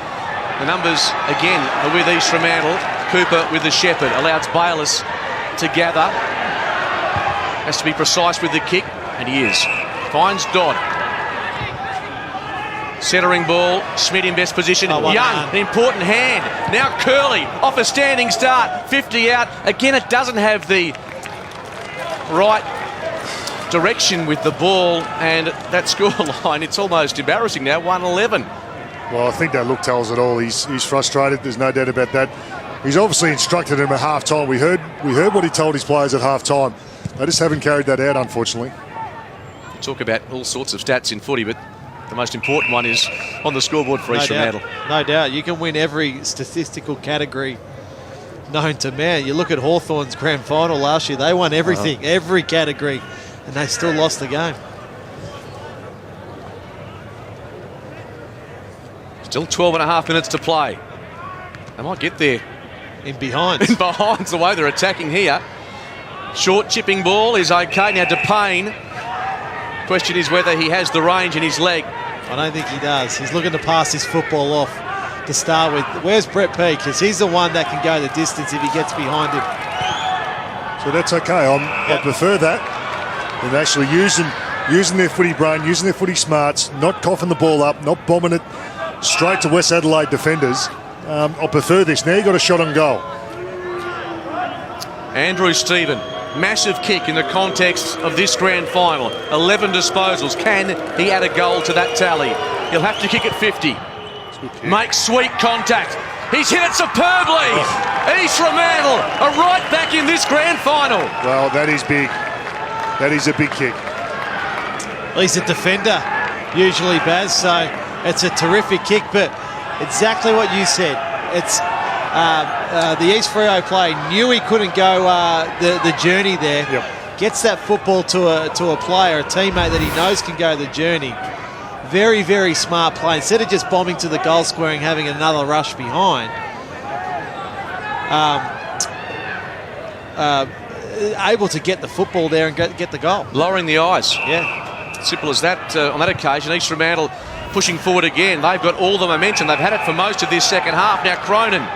the numbers again are with East Fremantle. Cooper with the Shepherd allows Bayliss to gather. Has to be precise with the kick, and he is. Finds Dodd. Centering ball, Schmidt in best position. Young, an important hand. Now Curley off a standing start, 50 out. Again, it doesn't have the right direction with the ball, and that scoreline, it's almost embarrassing now, 1-11. Well, I think that look tells it all. He's frustrated, there's no doubt about that. He's obviously instructed him at half-time. We heard what he told his players at half-time. They just haven't carried that out, unfortunately. Talk about all sorts of stats in footy, but the most important one is on the scoreboard for East Fremantle. No doubt. You can win every statistical category known to man. You look at Hawthorn's grand final last year, they won everything, every category, and they still lost the game. Still 12.5 minutes to play. They might get there. In behind. In behind's the way they're attacking here. Short chipping ball is okay. Now DePayne. Question is whether he has the range in his leg. I don't think he does. He's looking to pass his football off to start with. Where's Brett P? Because he's the one that can go the distance if he gets behind him. So that's okay. I prefer that than actually using their footy brain, using their footy smarts, not coughing the ball up, not bombing it straight to West Adelaide defenders. I prefer this. Now you've got a shot on goal. Andrew Stephen, massive kick in the context of this grand final. 11 disposals. Can he add a goal to that tally? He'll have to kick at 50. Make sweet contact. He's hit it superbly. East Fremantle are right back in this grand final. Well, that is big. That is a big kick. He's a defender, usually, Baz, so It's a terrific kick, but exactly what you said. It's the East Freo player knew he couldn't go the journey there. Yep. Gets that football to a player, a teammate that he knows can go the journey. Very, very smart play. Instead of just bombing to the goal square and having another rush behind, able to get the football there and get the goal. Lowering the eyes. Yeah. Simple as that on that occasion. East Fremantle pushing forward again. They've got all the momentum. They've had it for most of this second half. Now Cronin,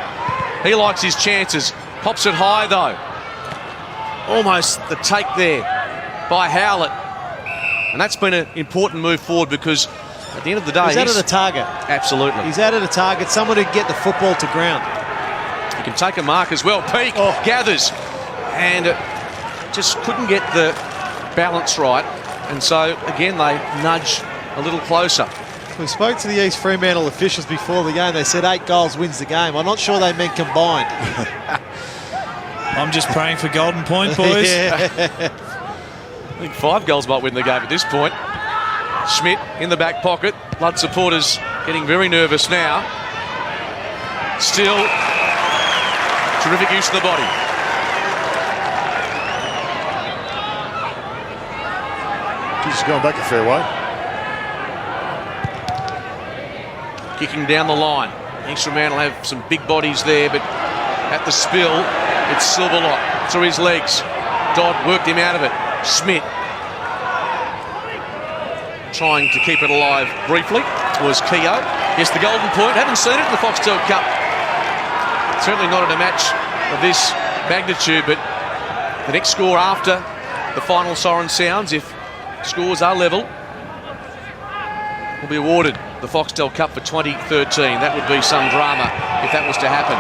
he likes his chances. Pops it high though. Almost the take there by Howlett. And that's been an important move forward because at the end of the day... He's out of the target. Absolutely. He's out of the target. Someone who can get the football to ground. He can take a mark as well. Peake gathers and just couldn't get the balance right. And so, again, they nudge a little closer. We spoke to the East Fremantle officials before the game. They said 8 goals wins the game. I'm not sure they meant combined. I'm just praying for Golden Point, boys. I think 5 goals might win the game at this point. Schmidt in the back pocket. Blood supporters getting very nervous now. Still, terrific use of the body. He's going back a fair way. Kicking down the line. East Fremantle have some big bodies there, but at the spill, it's Silverlot through his legs. Dodd worked him out of it. Schmidt trying to keep it alive briefly was Keogh. Yes, the Golden Point. Haven't seen it in the Foxtel Cup. Certainly not in a match of this magnitude, but the next score after the final siren sounds, if scores are level, will be awarded the Foxtel Cup for 2013. That would be some drama if that was to happen.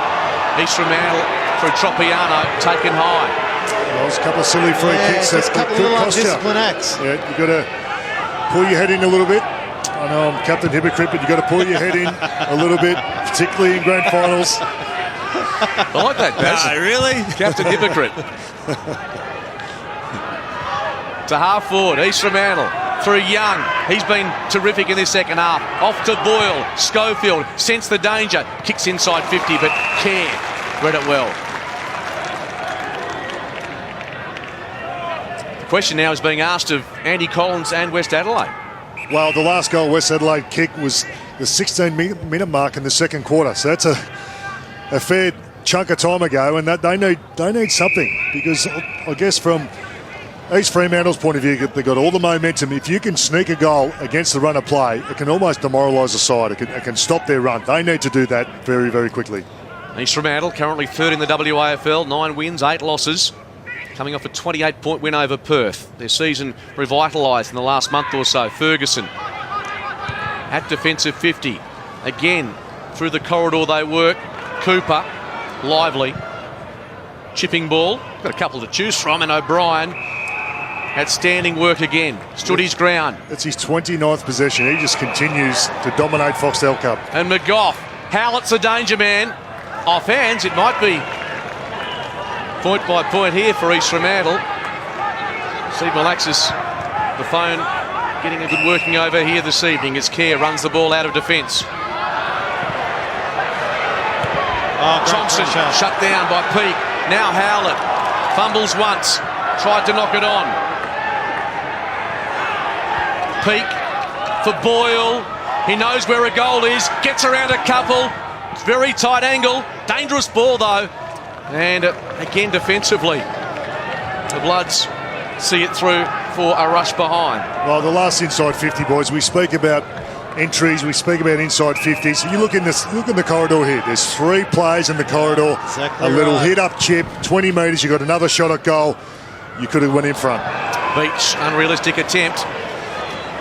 East Fremantle through Tropiano, taken high. Well, there's a couple of silly free kicks. Just a couple of little undisciplined acts. Yeah, you've got to pull your head in a little bit. I know I'm Captain Hypocrite, but you've got to pull your head in a little bit, particularly in grand finals. I like that, Baz. No, really? Captain Hypocrite. To half forward, East Fremantle through Young. He's been terrific in this second half. Off to Boyle. Schofield sensed the danger. Kicks inside 50, but Kerr read it well. The question now is being asked of Andy Collins and West Adelaide. Well, the last goal West Adelaide kicked was the 16-minute mark in the second quarter. So that's a fair chunk of time ago, and that they need something, because I guess from East Fremantle's point of view, they've got all the momentum. If you can sneak a goal against the run of play, it can almost demoralise the side. It can stop their run. They need to do that very, very quickly. East Fremantle currently third in the WAFL, 9 wins, 8 losses, coming off a 28-point win over Perth. Their season revitalised in the last month or so. Ferguson at defensive 50. Again, through the corridor they work. Cooper, lively. Chipping ball, got a couple to choose from, and O'Brien outstanding work again. Stood his ground. It's his 29th possession. He just continues to dominate Foxtel Cup. And McGough, Howlett's a danger man. Off hands, it might be point by point here for East Fremantle. Steve Malaxis, the phone, getting a good working over here this evening as Kerr runs the ball out of defence. Thompson shut down by Peake. Now Howlett fumbles once, tried to knock it on. Peake for Boyle. He knows where a goal is, gets around a couple. Very tight angle, dangerous ball though. And again defensively, the Bloods see it through for a rush behind. Well, the last inside 50, boys, we speak about entries, we speak about inside 50s. You look in the corridor here. There's 3 players in the corridor. Exactly a little right. hit up chip, 20 metres. You got another shot at goal. You could have went in front. Beach, unrealistic attempt.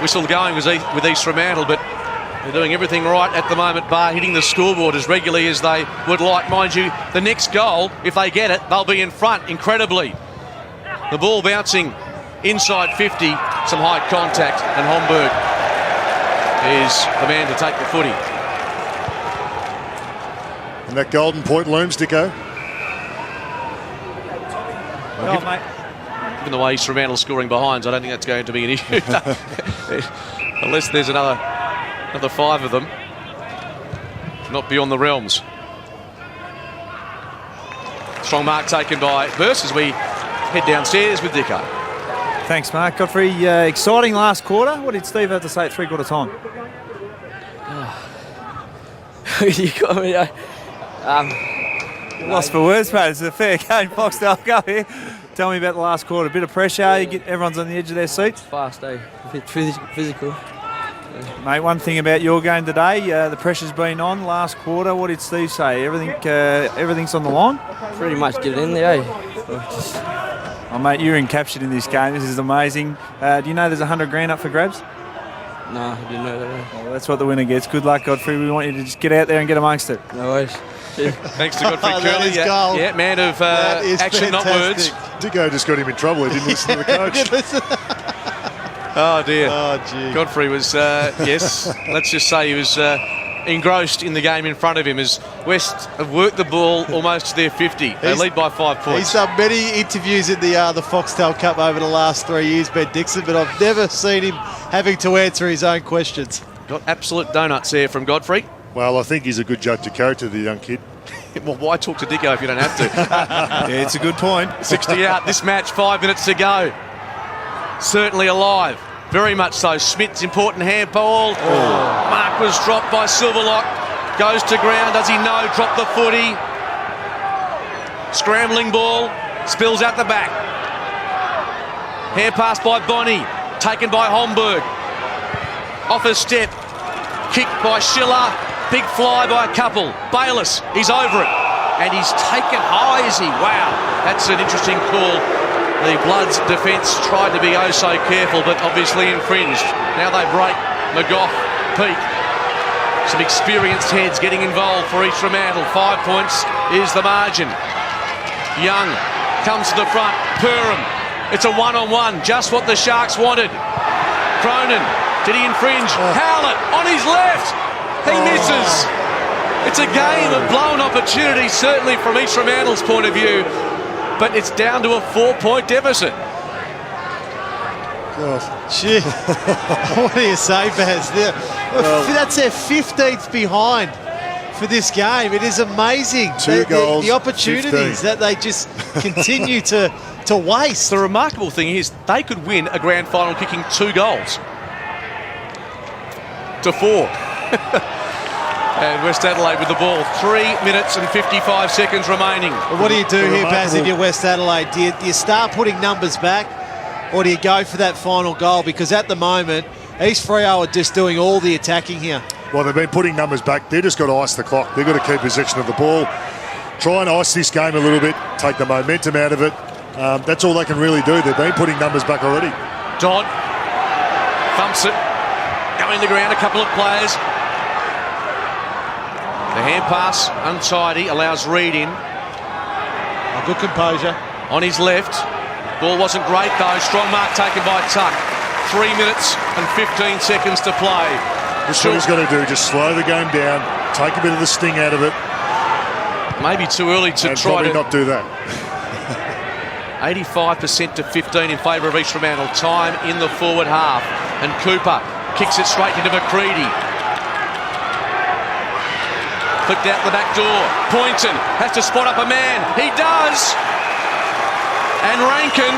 Whistle going with East Fremantle, but they're doing everything right at the moment, bar hitting the scoreboard as regularly as they would like. Mind you, the next goal, if they get it, they'll be in front incredibly. The ball bouncing inside 50, some high contact, and Homburg is the man to take the footy. And that Golden Point looms, Dicko. Given the way East Fremantle scoring behinds, I don't think that's going to be an issue. Unless there's another Another 5 of them. Not beyond the realms. Strong mark taken by Burst as we head downstairs with Dicko. Thanks, Mark. Godfrey, exciting last quarter. What did Steve have to say at three-quarter time? You got me. Lost for words, mate. It's a fair game. Foxtel, go here. Tell me about the last quarter. A bit of pressure. Everyone's on the edge of their seats. Fast, A bit physical. Mate, one thing about your game today, the pressure's been on last quarter. What did Steve say? Everything's on the line? Pretty much get it in there, Oh, mate, you're encaptured in this game. This is amazing. Do you know there's 100 grand up for grabs? No, I didn't know that. Well, that's what the winner gets. Good luck, Godfrey. We want you to just get out there and get amongst it. No worries. Thanks to Godfrey Curley. Gold. Yeah, man of action, not words. Dicko just got him in trouble. He didn't listen to the coach. Oh, dear. Oh, gee. Godfrey was, yes, let's just say he was engrossed in the game in front of him as West have worked the ball almost to their 50. They lead by 5 points. He's done many interviews in the Foxtel Cup over the last 3 years, Ben Dixon, but I've never seen him having to answer his own questions. Got absolute donuts there from Godfrey. Well, I think he's a good judge of character, the young kid. Well, why talk to Dicko if you don't have to? Yeah, it's a good point. 60 out. This match, 5 minutes to go. Certainly alive. Very much so. Smith's important handball. Mark was dropped by Silverlock. Goes to ground. Does he know? Drop the footy. Scrambling ball. Spills out the back. Hand pass by Bonnie. Taken by Holmberg. Off a step. Kicked by Schiller. Big fly by a couple. Bayliss, he's over it. And he's taken high, is he? Wow, that's an interesting call. The Bloods' defence tried to be oh so careful, but obviously infringed. Now they break. McGough, Pete. Some experienced heads getting involved for each Fremantle. 5 points is the margin. Young comes to the front. Perham. It's a one-on-one. Just what the Sharks wanted. Cronin. Did he infringe? Howlett on his left. He misses. It's a game of blown opportunities, certainly from East Fremantle's point of view, but it's down to a 4-point deficit. Gee, what do you say, Baz? That's their 15th behind for this game. It is amazing. Two goals, the opportunities 15. that they just continue to waste. The remarkable thing is they could win a grand final kicking 2 goals to 4. And West Adelaide with the ball. 3 minutes and 55 seconds remaining. Well, what do you do here, Baz, if you're West Adelaide? Do you start putting numbers back, or do you go for that final goal? Because at the moment, East Freo are just doing all the attacking here. Well, they've been putting numbers back. They've just got to ice the clock. They've got to keep possession of the ball. Try and ice this game a little bit. Take the momentum out of it. That's all they can really do. They've been putting numbers back already. Dodd thumps it. Going to ground, a couple of players. The hand pass, untidy, allows Reid in. Good composure. On his left. Ball wasn't great though. Strong mark taken by Tuck. 3 minutes and 15 seconds to play. That's what he's got to do. Just slow the game down. Take a bit of the sting out of it. Maybe too early to try to not do that. 85% to 15 in favour of East Fremantle. Time in the forward half. And Cooper kicks it straight into McCready. Flicked out the back door. Poynton has to spot up a man. He does. And Rankin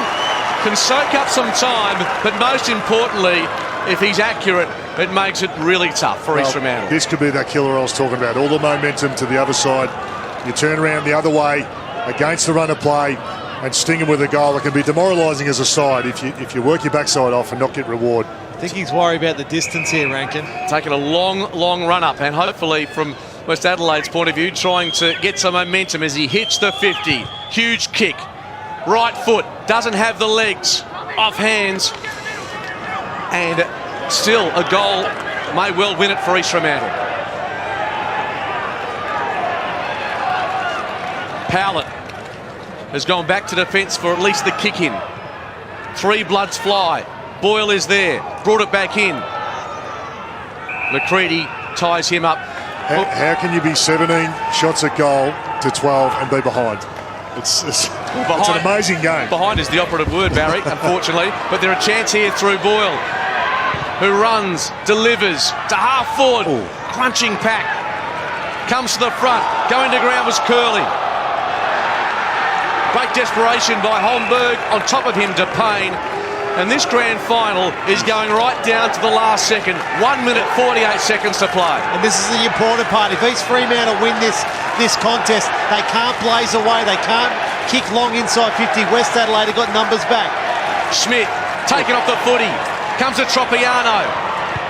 can soak up some time, but most importantly, if he's accurate, it makes it really tough for East Fremantle. This could be that killer I was talking about. All the momentum to the other side. You turn around the other way against the run of play and sting him with a goal. It can be demoralising as a side if you work your backside off and not get reward. I think he's worried about the distance here, Rankin. Taking a long run up, and hopefully from West Adelaide's point of view, trying to get some momentum as he hits the 50. Huge kick. Right foot, doesn't have the legs. Off hands. And still a goal may well win it for East Fremantle. Howlett has gone back to defence for at least the kick in. 3 Bloods fly. Boyle is there. Brought it back in. McCready ties him up. How can you be 17 shots at goal to 12 and be behind? It's an amazing game. Behind is the operative word, Barry, unfortunately. But there are a chance here through Boyle. who runs, delivers to half forward, crunching pack, comes to the front, going to ground was Curley. Great desperation by Holmberg, on top of him DePayne. And this grand final is going right down to the last second. 1 minute 48 seconds to play. And this is the important part. If East Fremantle win this contest, they can't blaze away. They can't kick long inside 50. West Adelaide have got numbers back. Schmidt taken off the footy. Comes to Tropiano.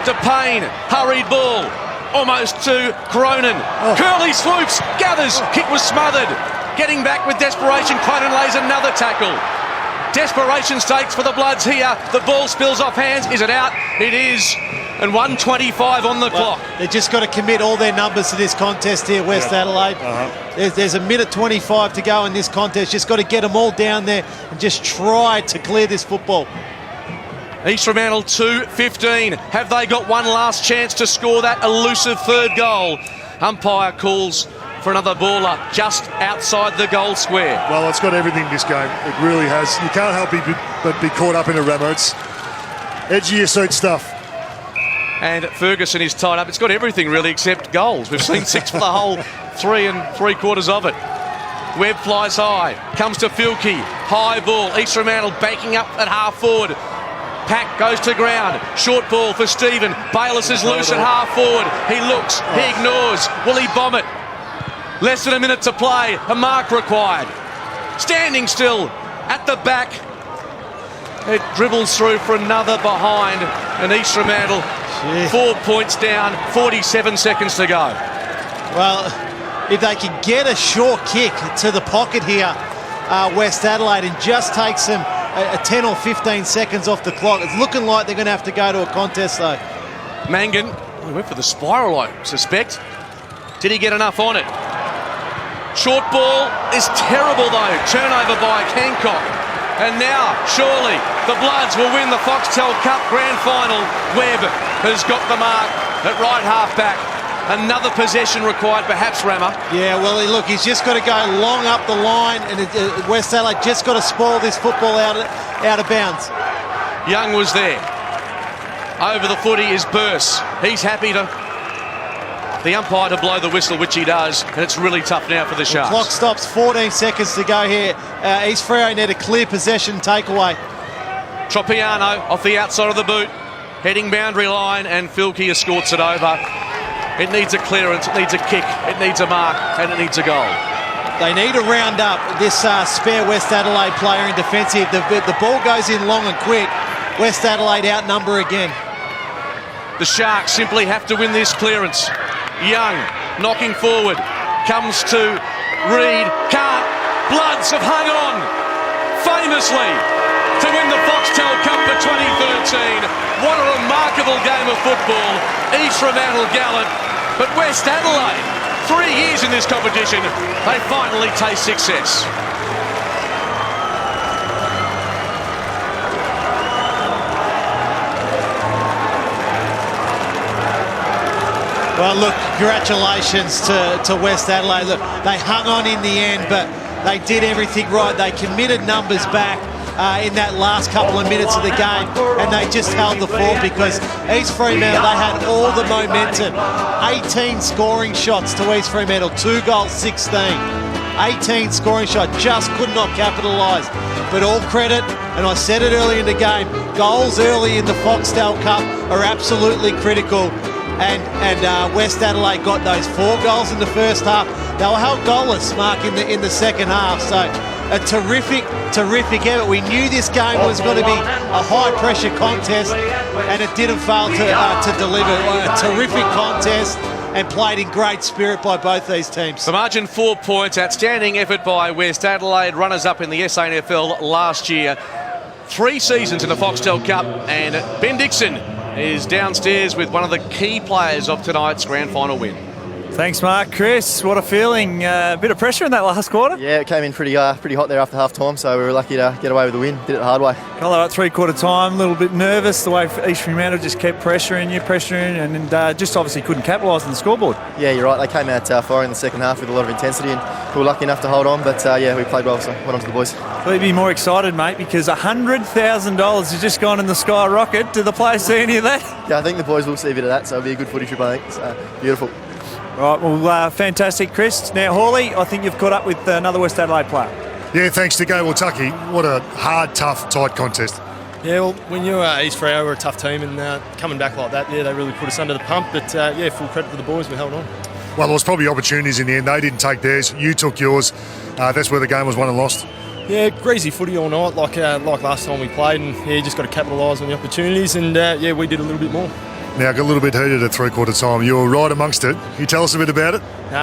DePayne, hurried ball. Almost to Cronin. Curley swoops, gathers, kick was smothered. Getting back with desperation, Cronin lays another tackle. Desperation stakes for the Bloods here. The ball spills off hands. Is it out? It is. And 1:25 on the clock. They've just got to commit all their numbers to this contest here, West Adelaide. There's a minute 25 to go in this contest. Just got to get them all down there and just try to clear this football. East Fremantle 2-15. Have they got one last chance to score that elusive third goal? Umpire calls for another ball up just outside the goal square. Well, it's got everything, this game. It really has. You can't help but be caught up in a ramo. It's edge of your seat stuff. And Ferguson is tied up. It's got everything really except goals. We've seen 6 for the whole 3 3/4 of it. Webb flies high, comes to Filkey, high ball. East Fremantle banking up at half forward. Pack goes to ground. Short ball for Stephen. Bayliss is loose at half forward. He looks, he ignores. Will he bomb it? Less than a minute to play. A mark required. Standing still at the back. It dribbles through for another behind. And East Fremantle 4 points down. 47 seconds to go. Well, if they can get a short kick to the pocket here, West Adelaide, and just takes them a 10 or 15 seconds off the clock, it's looking like they're going to have to go to a contest though. Mangan, he went for the spiral, I suspect. Did he get enough on it? Short ball is terrible though. Turnover by Hancock. And now, surely, the Bloods will win the Foxtel Cup Grand Final. Webb has got the mark at right half back. Another possession required, perhaps, Rammer. Yeah, well, look, he's just got to go long up the line, and West Adelaide just got to spoil this football out of bounds. Young was there. Over the footy is Burse. He's happy to the umpire to blow the whistle, which he does, and it's really tough now for the Sharks. The clock stops, 14 seconds to go here. East Freo need a clear possession takeaway. Tropiano off the outside of the boot, heading boundary line, and Filkey escorts it over. It needs a clearance, it needs a kick, it needs a mark, and it needs a goal. They need to round up this spare West Adelaide player in defensive. The ball goes in long and quick. West Adelaide outnumber again. The Sharks simply have to win this clearance. Young knocking forward, comes to Reid, can't. Bloods have hung on famously to win the Foxtel Cup for 2013. What a remarkable game of football. East Fremantle gallant, but West Adelaide, 3 years in this competition, they finally taste success. Well, look, congratulations to West Adelaide. Look, they hung on in the end, but they did everything right. They committed numbers back in that last couple of minutes of the game, and they just held the fort because East Fremantle, they had all the momentum. 18 scoring shots to East Fremantle, 2 goals, 16. 18 scoring shot, just could not capitalise. But all credit, and I said it early in the game, goals early in the Foxtel Cup are absolutely critical. And West Adelaide got those 4 goals in the first half. They were held goalless, Mark, in the second half. So a terrific effort. We knew this game was going to be a high-pressure contest, and it didn't fail to deliver. A terrific contest, and played in great spirit by both these teams. The margin 4 points. Outstanding effort by West Adelaide, runners-up in the SANFL last year. 3 seasons in the Foxtel Cup, and Ben Dixon is downstairs with one of the key players of tonight's grand final win. Thanks, Mark. Chris, what a feeling. A bit of pressure in that last quarter. Yeah, it came in pretty hot there after half time, so we were lucky to get away with the win. Did it the hard way. Colour at three-quarter time, a little bit nervous the way East Fremantle just kept pressuring, and just obviously couldn't capitalise on the scoreboard. Yeah, you're right. They came out firing in the second half with a lot of intensity, and we were lucky enough to hold on, but we played well, so went on to the boys. We'd be more excited, mate, because $100,000 has just gone in the skyrocket. Do the players see any of that? Yeah, I think the boys will see a bit of that, so it'll be a good footy trip, I think. So, beautiful. Right, well, fantastic, Chris. Now, Hawley, I think you've caught up with another West Adelaide player. Yeah, thanks to Well, Tucky, what a hard, tough, tight contest. Yeah, well, when you were East Freo, we're a tough team, and coming back like that, they really put us under the pump. But full credit to the boys, we held on. Well, there was probably opportunities in the end. They didn't take theirs. You took yours. That's where the game was won and lost. Yeah, greasy footy all night, like last time we played, and you just got to capitalise on the opportunities, and we did a little bit more. Now, got a little bit heated at three-quarter time. You were right amongst it. Can you tell us a bit about it?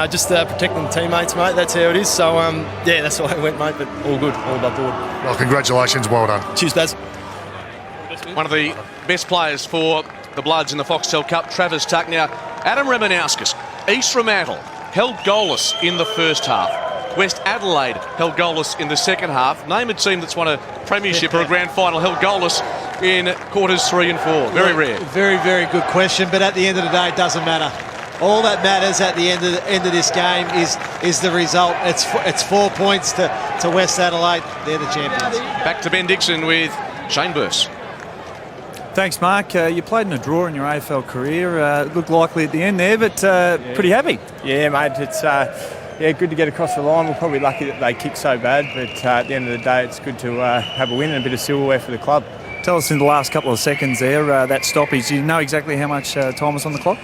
Just protecting the teammates, mate. That's how it is. So, that's the way it went, mate, but all good, all above board. Well, congratulations. Well done. Cheers, Baz. One of the best players for the Bloods in the Foxtel Cup, Travis Tuck. Now, Adam Remenauskas, East Fremantle, held goalless in the first half. West Adelaide held goalless in the second half. Name a team that's won a premiership or a grand final held goalless in quarters 3 and 4. Very rare. Very, very good question, but at the end of the day, it doesn't matter. All that matters at the end of this game is the result. It's 4 points to West Adelaide. They're the champions. Back to Ben Dixon with Shane Burse. Thanks, Mark. You played in a draw in your AFL career. Looked likely at the end there, but pretty happy. Yeah, mate. It's good to get across the line. We're probably lucky that they kicked so bad, but at the end of the day, it's good to have a win and a bit of silverware for the club. Tell us in the last couple of seconds there, that stoppage, do you know exactly how much time was on the clock?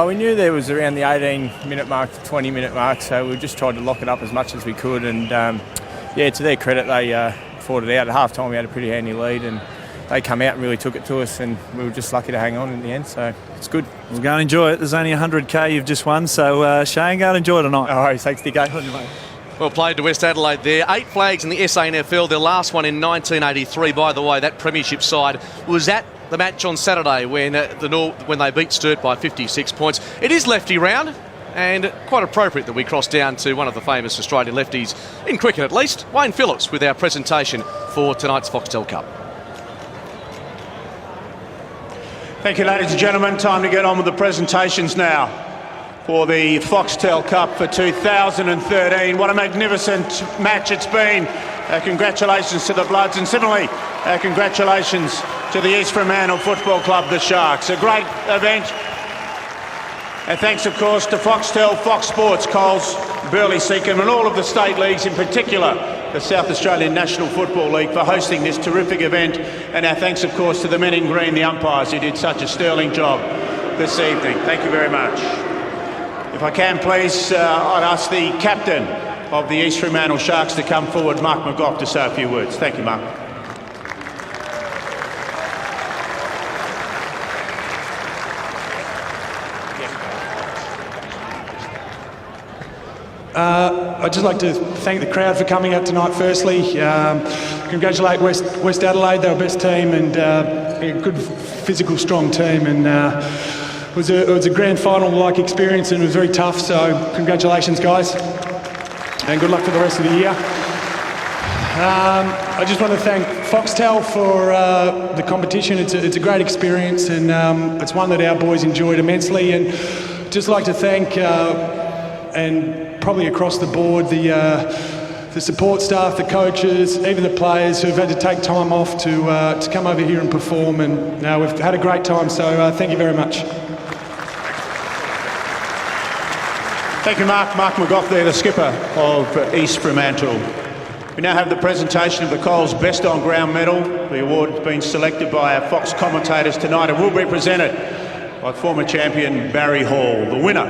We knew there was around the 18-minute mark to 20-minute mark, so we just tried to lock it up as much as we could. And, to their credit, they fought it out. At half-time, we had a pretty handy lead, and they come out and really took it to us, and we were just lucky to hang on in the end, so it's good. We'll go and enjoy it. There's only 100K you've just won, so Shane, go and enjoy it tonight. All right, thanks, Dicko. Well played to West Adelaide there. 8 flags in the SANFL, their last one in 1983. By the way, that premiership side was at the match on Saturday when they beat Sturt by 56 points. It is lefty round, and quite appropriate that we cross down to one of the famous Australian lefties, in cricket at least, Wayne Phillips, with our presentation for tonight's Foxtel Cup. Thank you, ladies and gentlemen. Time to get on with the presentations now for the Foxtel Cup for 2013. What a magnificent match it's been. Congratulations to the Bloods, and similarly, congratulations to the East Fremantle Football Club, the Sharks. A great event. And thanks, of course, to Foxtel, Fox Sports, Coles, Burleigh Seacombe, and all of the state leagues, in particular the South Australian National Football League, for hosting this terrific event. And our thanks, of course, to the men in green, the umpires, who did such a sterling job this evening. Thank you very much. If I can, please, I'd ask the captain of the East Fremantle Sharks to come forward, Mark McGough, to say a few words. Thank you, Mark. I'd just like to thank the crowd for coming out tonight, firstly. Congratulate West Adelaide, they're our best team, and a good physical, strong team. And it was a grand final-like experience, and it was very tough, so congratulations, guys. And good luck for the rest of the year. I just want to thank Foxtel for the competition. It's a great experience, and it's one that our boys enjoyed immensely. And just like to thank, and probably across the board, the support staff, the coaches, even the players who've had to take time off to come over here and perform. And we've had a great time, so thank you very much. Thank you, Mark. Mark McGough there, the skipper of East Fremantle. We now have the presentation of the Coles Best On Ground medal. The award has been selected by our Fox commentators tonight and will be presented by former champion Barry Hall. The winner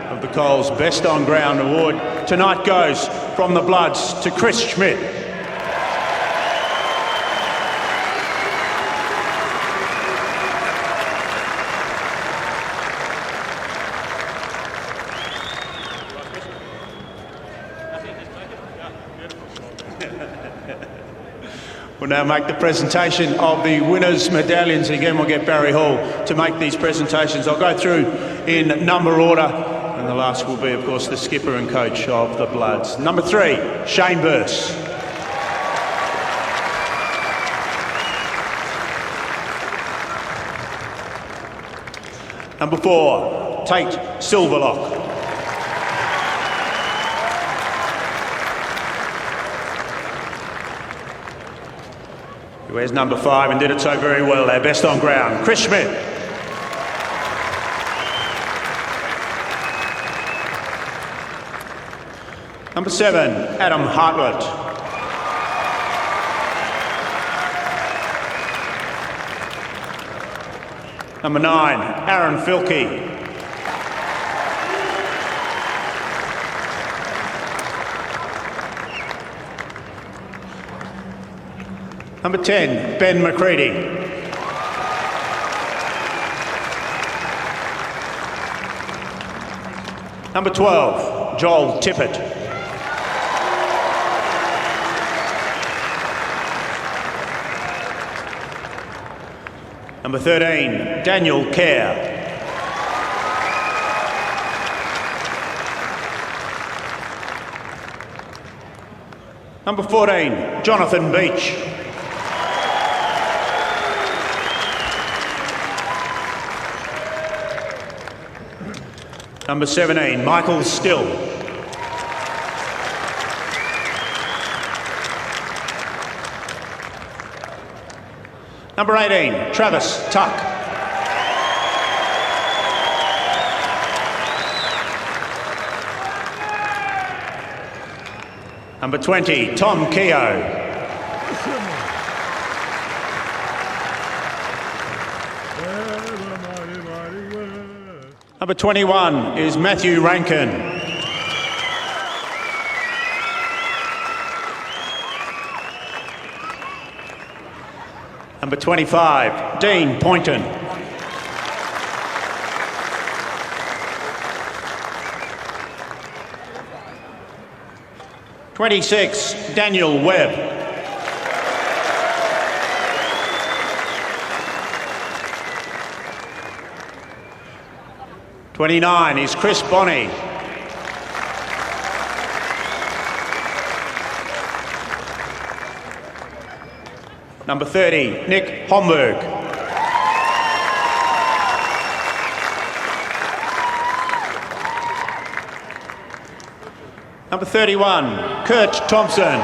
of the Coles Best On Ground award tonight goes from the Bloods to Chris Schmidt. We'll now make the presentation of the winners' medallions. Again, we'll get Barry Hall to make these presentations. I'll go through in number order. And the last will be, of course, the skipper and coach of the Bloods. Number 3, Shane Burse. Number 4, Tate Silverlock. He wears number 5 and did it so very well there. Best on ground, Chris Schmidt. Number 7, Adam Hartlett. Number 9, Aaron Filkey. Number 10, Ben McCready. Number 12, Joel Tippett. Number 13, Daniel Kerr. Number 14, Jonathan Beach. Number 17, Michael Still. Number 18, Travis Tuck. Number 20, Tom Keogh. Number 21 is Matthew Rankin. Number 25, Dean Poynton. (26) Daniel Webb. (29) is Chris Bonney. Number 30, Nick Homburg. Number 31, Kurt Thompson.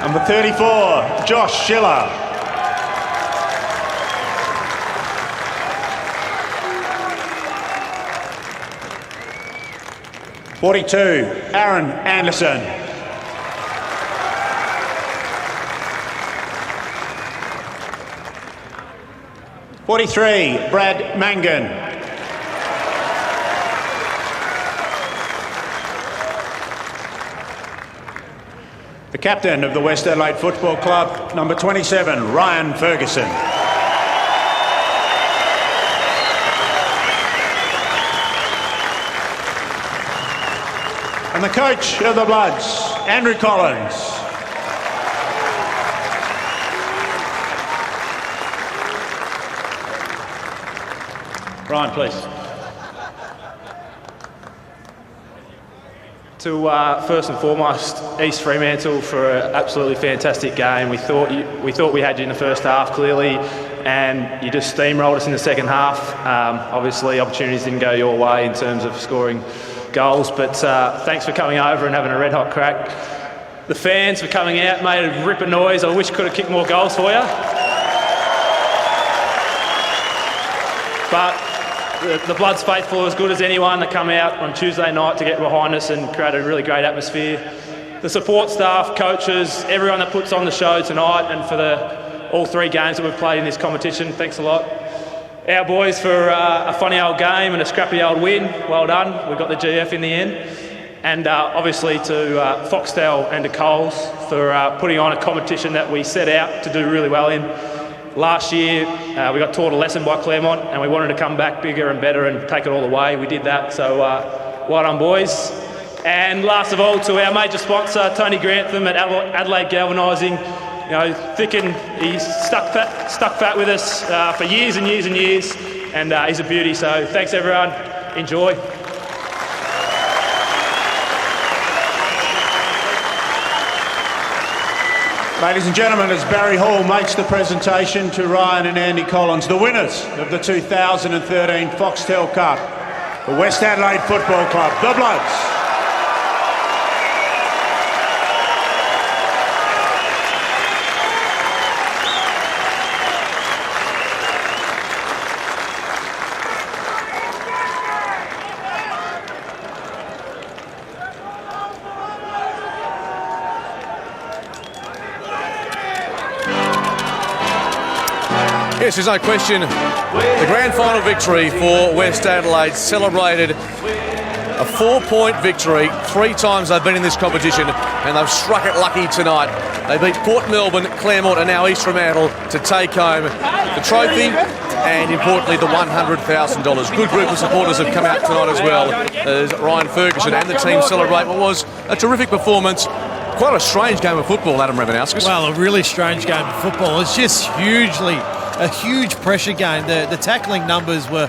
Number 34, Josh Schiller. (42) Aaron Anderson. (43) Brad Mangan. The captain of the West Adelaide Football Club, number 27, Ryan Ferguson. And the coach of the Bloods, Andrew Collins. Ryan, please. To first and foremost, East Fremantle for an absolutely fantastic game. We thought we had you in the first half clearly, and you just steamrolled us in the second half. Obviously, opportunities didn't go your way in terms of scoring goals, but thanks for coming over and having a red hot crack. The fans for coming out, made a ripper noise. I wish could have kicked more goals for you. But the Bloods faithful are as good as anyone that come out on Tuesday night to get behind us and create a really great atmosphere. The support staff, coaches, everyone that puts on the show tonight and for all 3 games that we've played in this competition, thanks a lot. Our boys for a funny old game and a scrappy old win. Well done. We got the GF in the end. And obviously to Foxtel and to Coles for putting on a competition that we set out to do really well in. Last year, we got taught a lesson by Claremont and we wanted to come back bigger and better and take it all away. We did that. So well done, boys. And last of all, to our major sponsor, Tony Grantham at Adelaide Galvanising. You know, he's stuck fat with us for years and years and years, and he's a beauty. So thanks everyone. Enjoy. Ladies and gentlemen, as Barry Hall makes the presentation to Ryan and Andy Collins, the winners of the 2013 Foxtel Cup, the West Adelaide Football Club, the Bloods. Yes, there's no question. The grand final victory for West Adelaide celebrated a 4-point victory. 3 times they've been in this competition and they've struck it lucky tonight. They beat Port Melbourne, Claremont and now East Fremantle to take home the trophy and, importantly, the $100,000. Good group of supporters have come out tonight as well as Ryan Ferguson and the team celebrate what was a terrific performance. Quite a strange game of football, Adam Ravanauskas. Well, a really strange game of football. It's just a huge pressure game. The tackling numbers were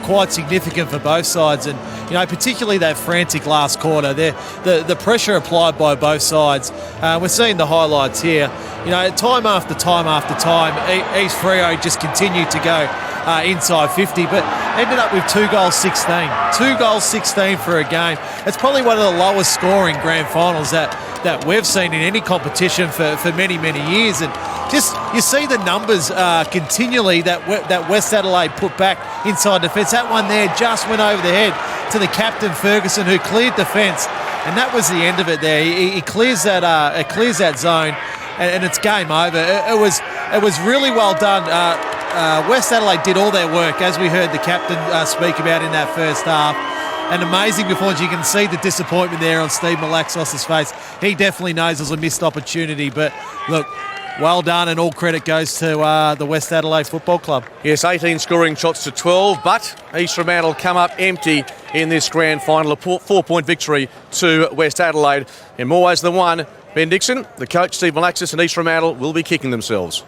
quite significant for both sides, and you know, particularly that frantic last quarter. The pressure applied by both sides. We're seeing the highlights here. You know, time after time after time, East Freo just continued to go inside 50, but ended up with 2 goals 16. 2 goals 16 for a game. It's probably one of the lowest scoring grand finals that we've seen in any competition for many, many years. And just you see the numbers continually that West Adelaide put back inside defence. That one there just went over the head to the captain Ferguson, who cleared the fence, and that was the end of it. There, he clears that zone, and it's game over. It was really well done. West Adelaide did all their work, as we heard the captain speak about in that first half. An amazing performance. You can see the disappointment there on Steve Malaxos's face. He definitely knows it was a missed opportunity, but look, well done, and all credit goes to the West Adelaide Football Club. Yes, 18 scoring shots to 12, but East Fremantle come up empty in this grand final. A 4-point victory to West Adelaide. In more ways than one, Ben Dixon, the coach, Steve Malaxos, and East Fremantle will be kicking themselves.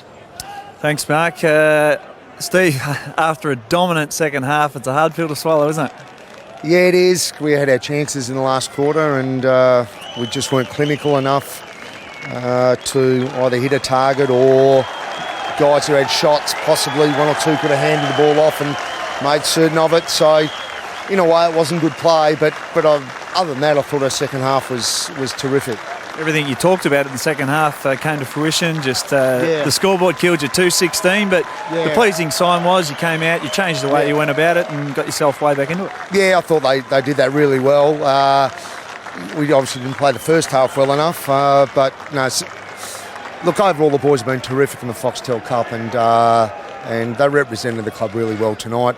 Thanks, Mark. Steve, after a dominant second half, it's a hard pill to swallow, isn't it? Yeah, it is. We had our chances in the last quarter, and we just weren't clinical enough to either hit a target, or guys who had shots, possibly 1 or 2 could have handed the ball off and made certain of it. So, in a way, it wasn't good play, but other than that, I thought our second half was terrific. Everything you talked about in the second half came to fruition. Just the scoreboard killed you 2-16, but the pleasing sign was you came out, you changed the way you went about it, and got yourself way back into it. Yeah, I thought they did that really well. We obviously didn't play the first half well enough, but no. Look, overall the boys have been terrific in the Foxtel Cup, and they represented the club really well tonight.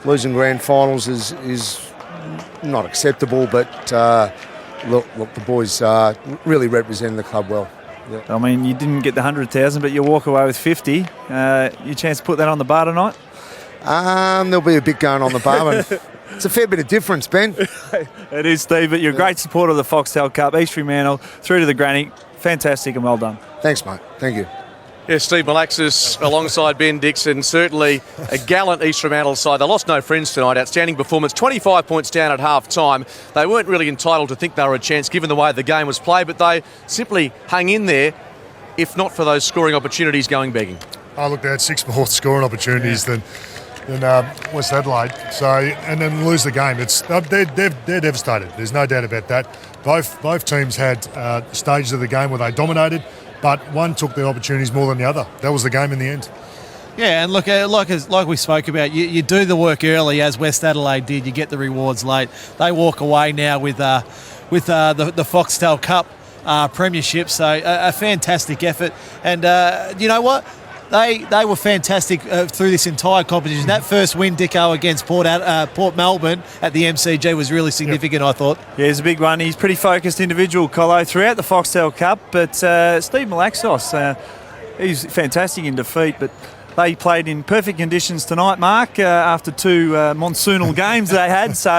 Losing grand finals is not acceptable, but. Look, the boys really represented the club well. Yeah. I mean, you didn't get the 100,000, but you walk away with 50. Your chance to put that on the bar tonight? There'll be a bit going on the bar. It's a fair bit of difference, Ben. It is, Steve, but you're a great supporter of the Foxtel Cup. East Fremantle, through to the granny. Fantastic and well done. Thanks, mate. Thank you. Yes, Steve Malaxos alongside Ben Dixon, certainly a gallant East Fremantle side. They lost no friends tonight. Outstanding performance, 25 points down at half-time. They weren't really entitled to think they were a chance given the way the game was played, but they simply hung in there, if not for those scoring opportunities going begging. Oh, look, they had 6 more scoring opportunities than West Adelaide. So, and then lose the game. They're devastated. There's no doubt about that. Both teams had stages of the game where they dominated, but one took their opportunities more than the other. That was the game in the end. Yeah, and look, like we spoke about, you do the work early, as West Adelaide did. You get the rewards late. They walk away now with the Foxtel Cup premiership. So a fantastic effort. And you know what? They were fantastic through this entire competition. That first win, Dicko, against Port Melbourne at the MCG was really significant, I thought. Yeah, it's a big one. He's pretty focused individual, Colo, throughout the Foxtel Cup. But Steve Malaxos, he's fantastic in defeat. But they played in perfect conditions tonight, Mark, after 2 monsoonal games they had. So,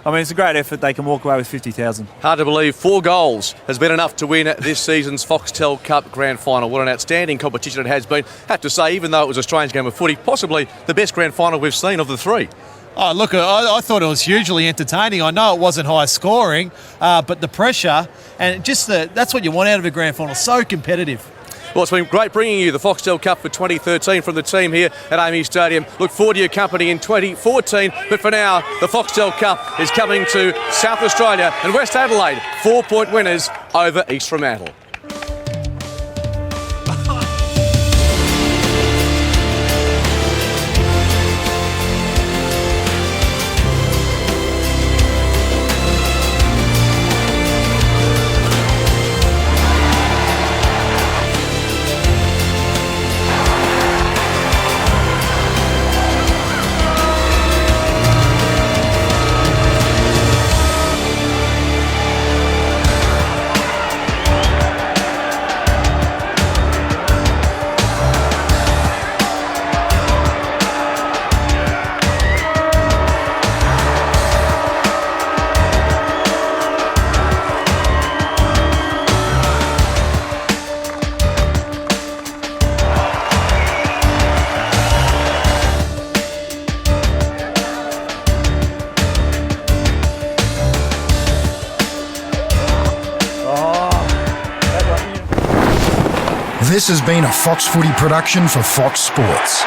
I mean, it's a great effort. They can walk away with 50,000. Hard to believe 4 goals has been enough to win this season's Foxtel Cup Grand Final. What an outstanding competition it has been. Have to say, even though it was a strange game of footy, possibly the best Grand Final we've seen of the 3. Oh, look, I thought it was hugely entertaining. I know it wasn't high scoring, but the pressure and just that's what you want out of a grand final. So competitive. Well, it's been great bringing you the Foxtel Cup for 2013 from the team here at AAMI Stadium. Look forward to your company in 2014. But for now, the Foxtel Cup is coming to South Australia and West Adelaide. 4-point winners over East Fremantle. This has been a Fox Footy production for Fox Sports.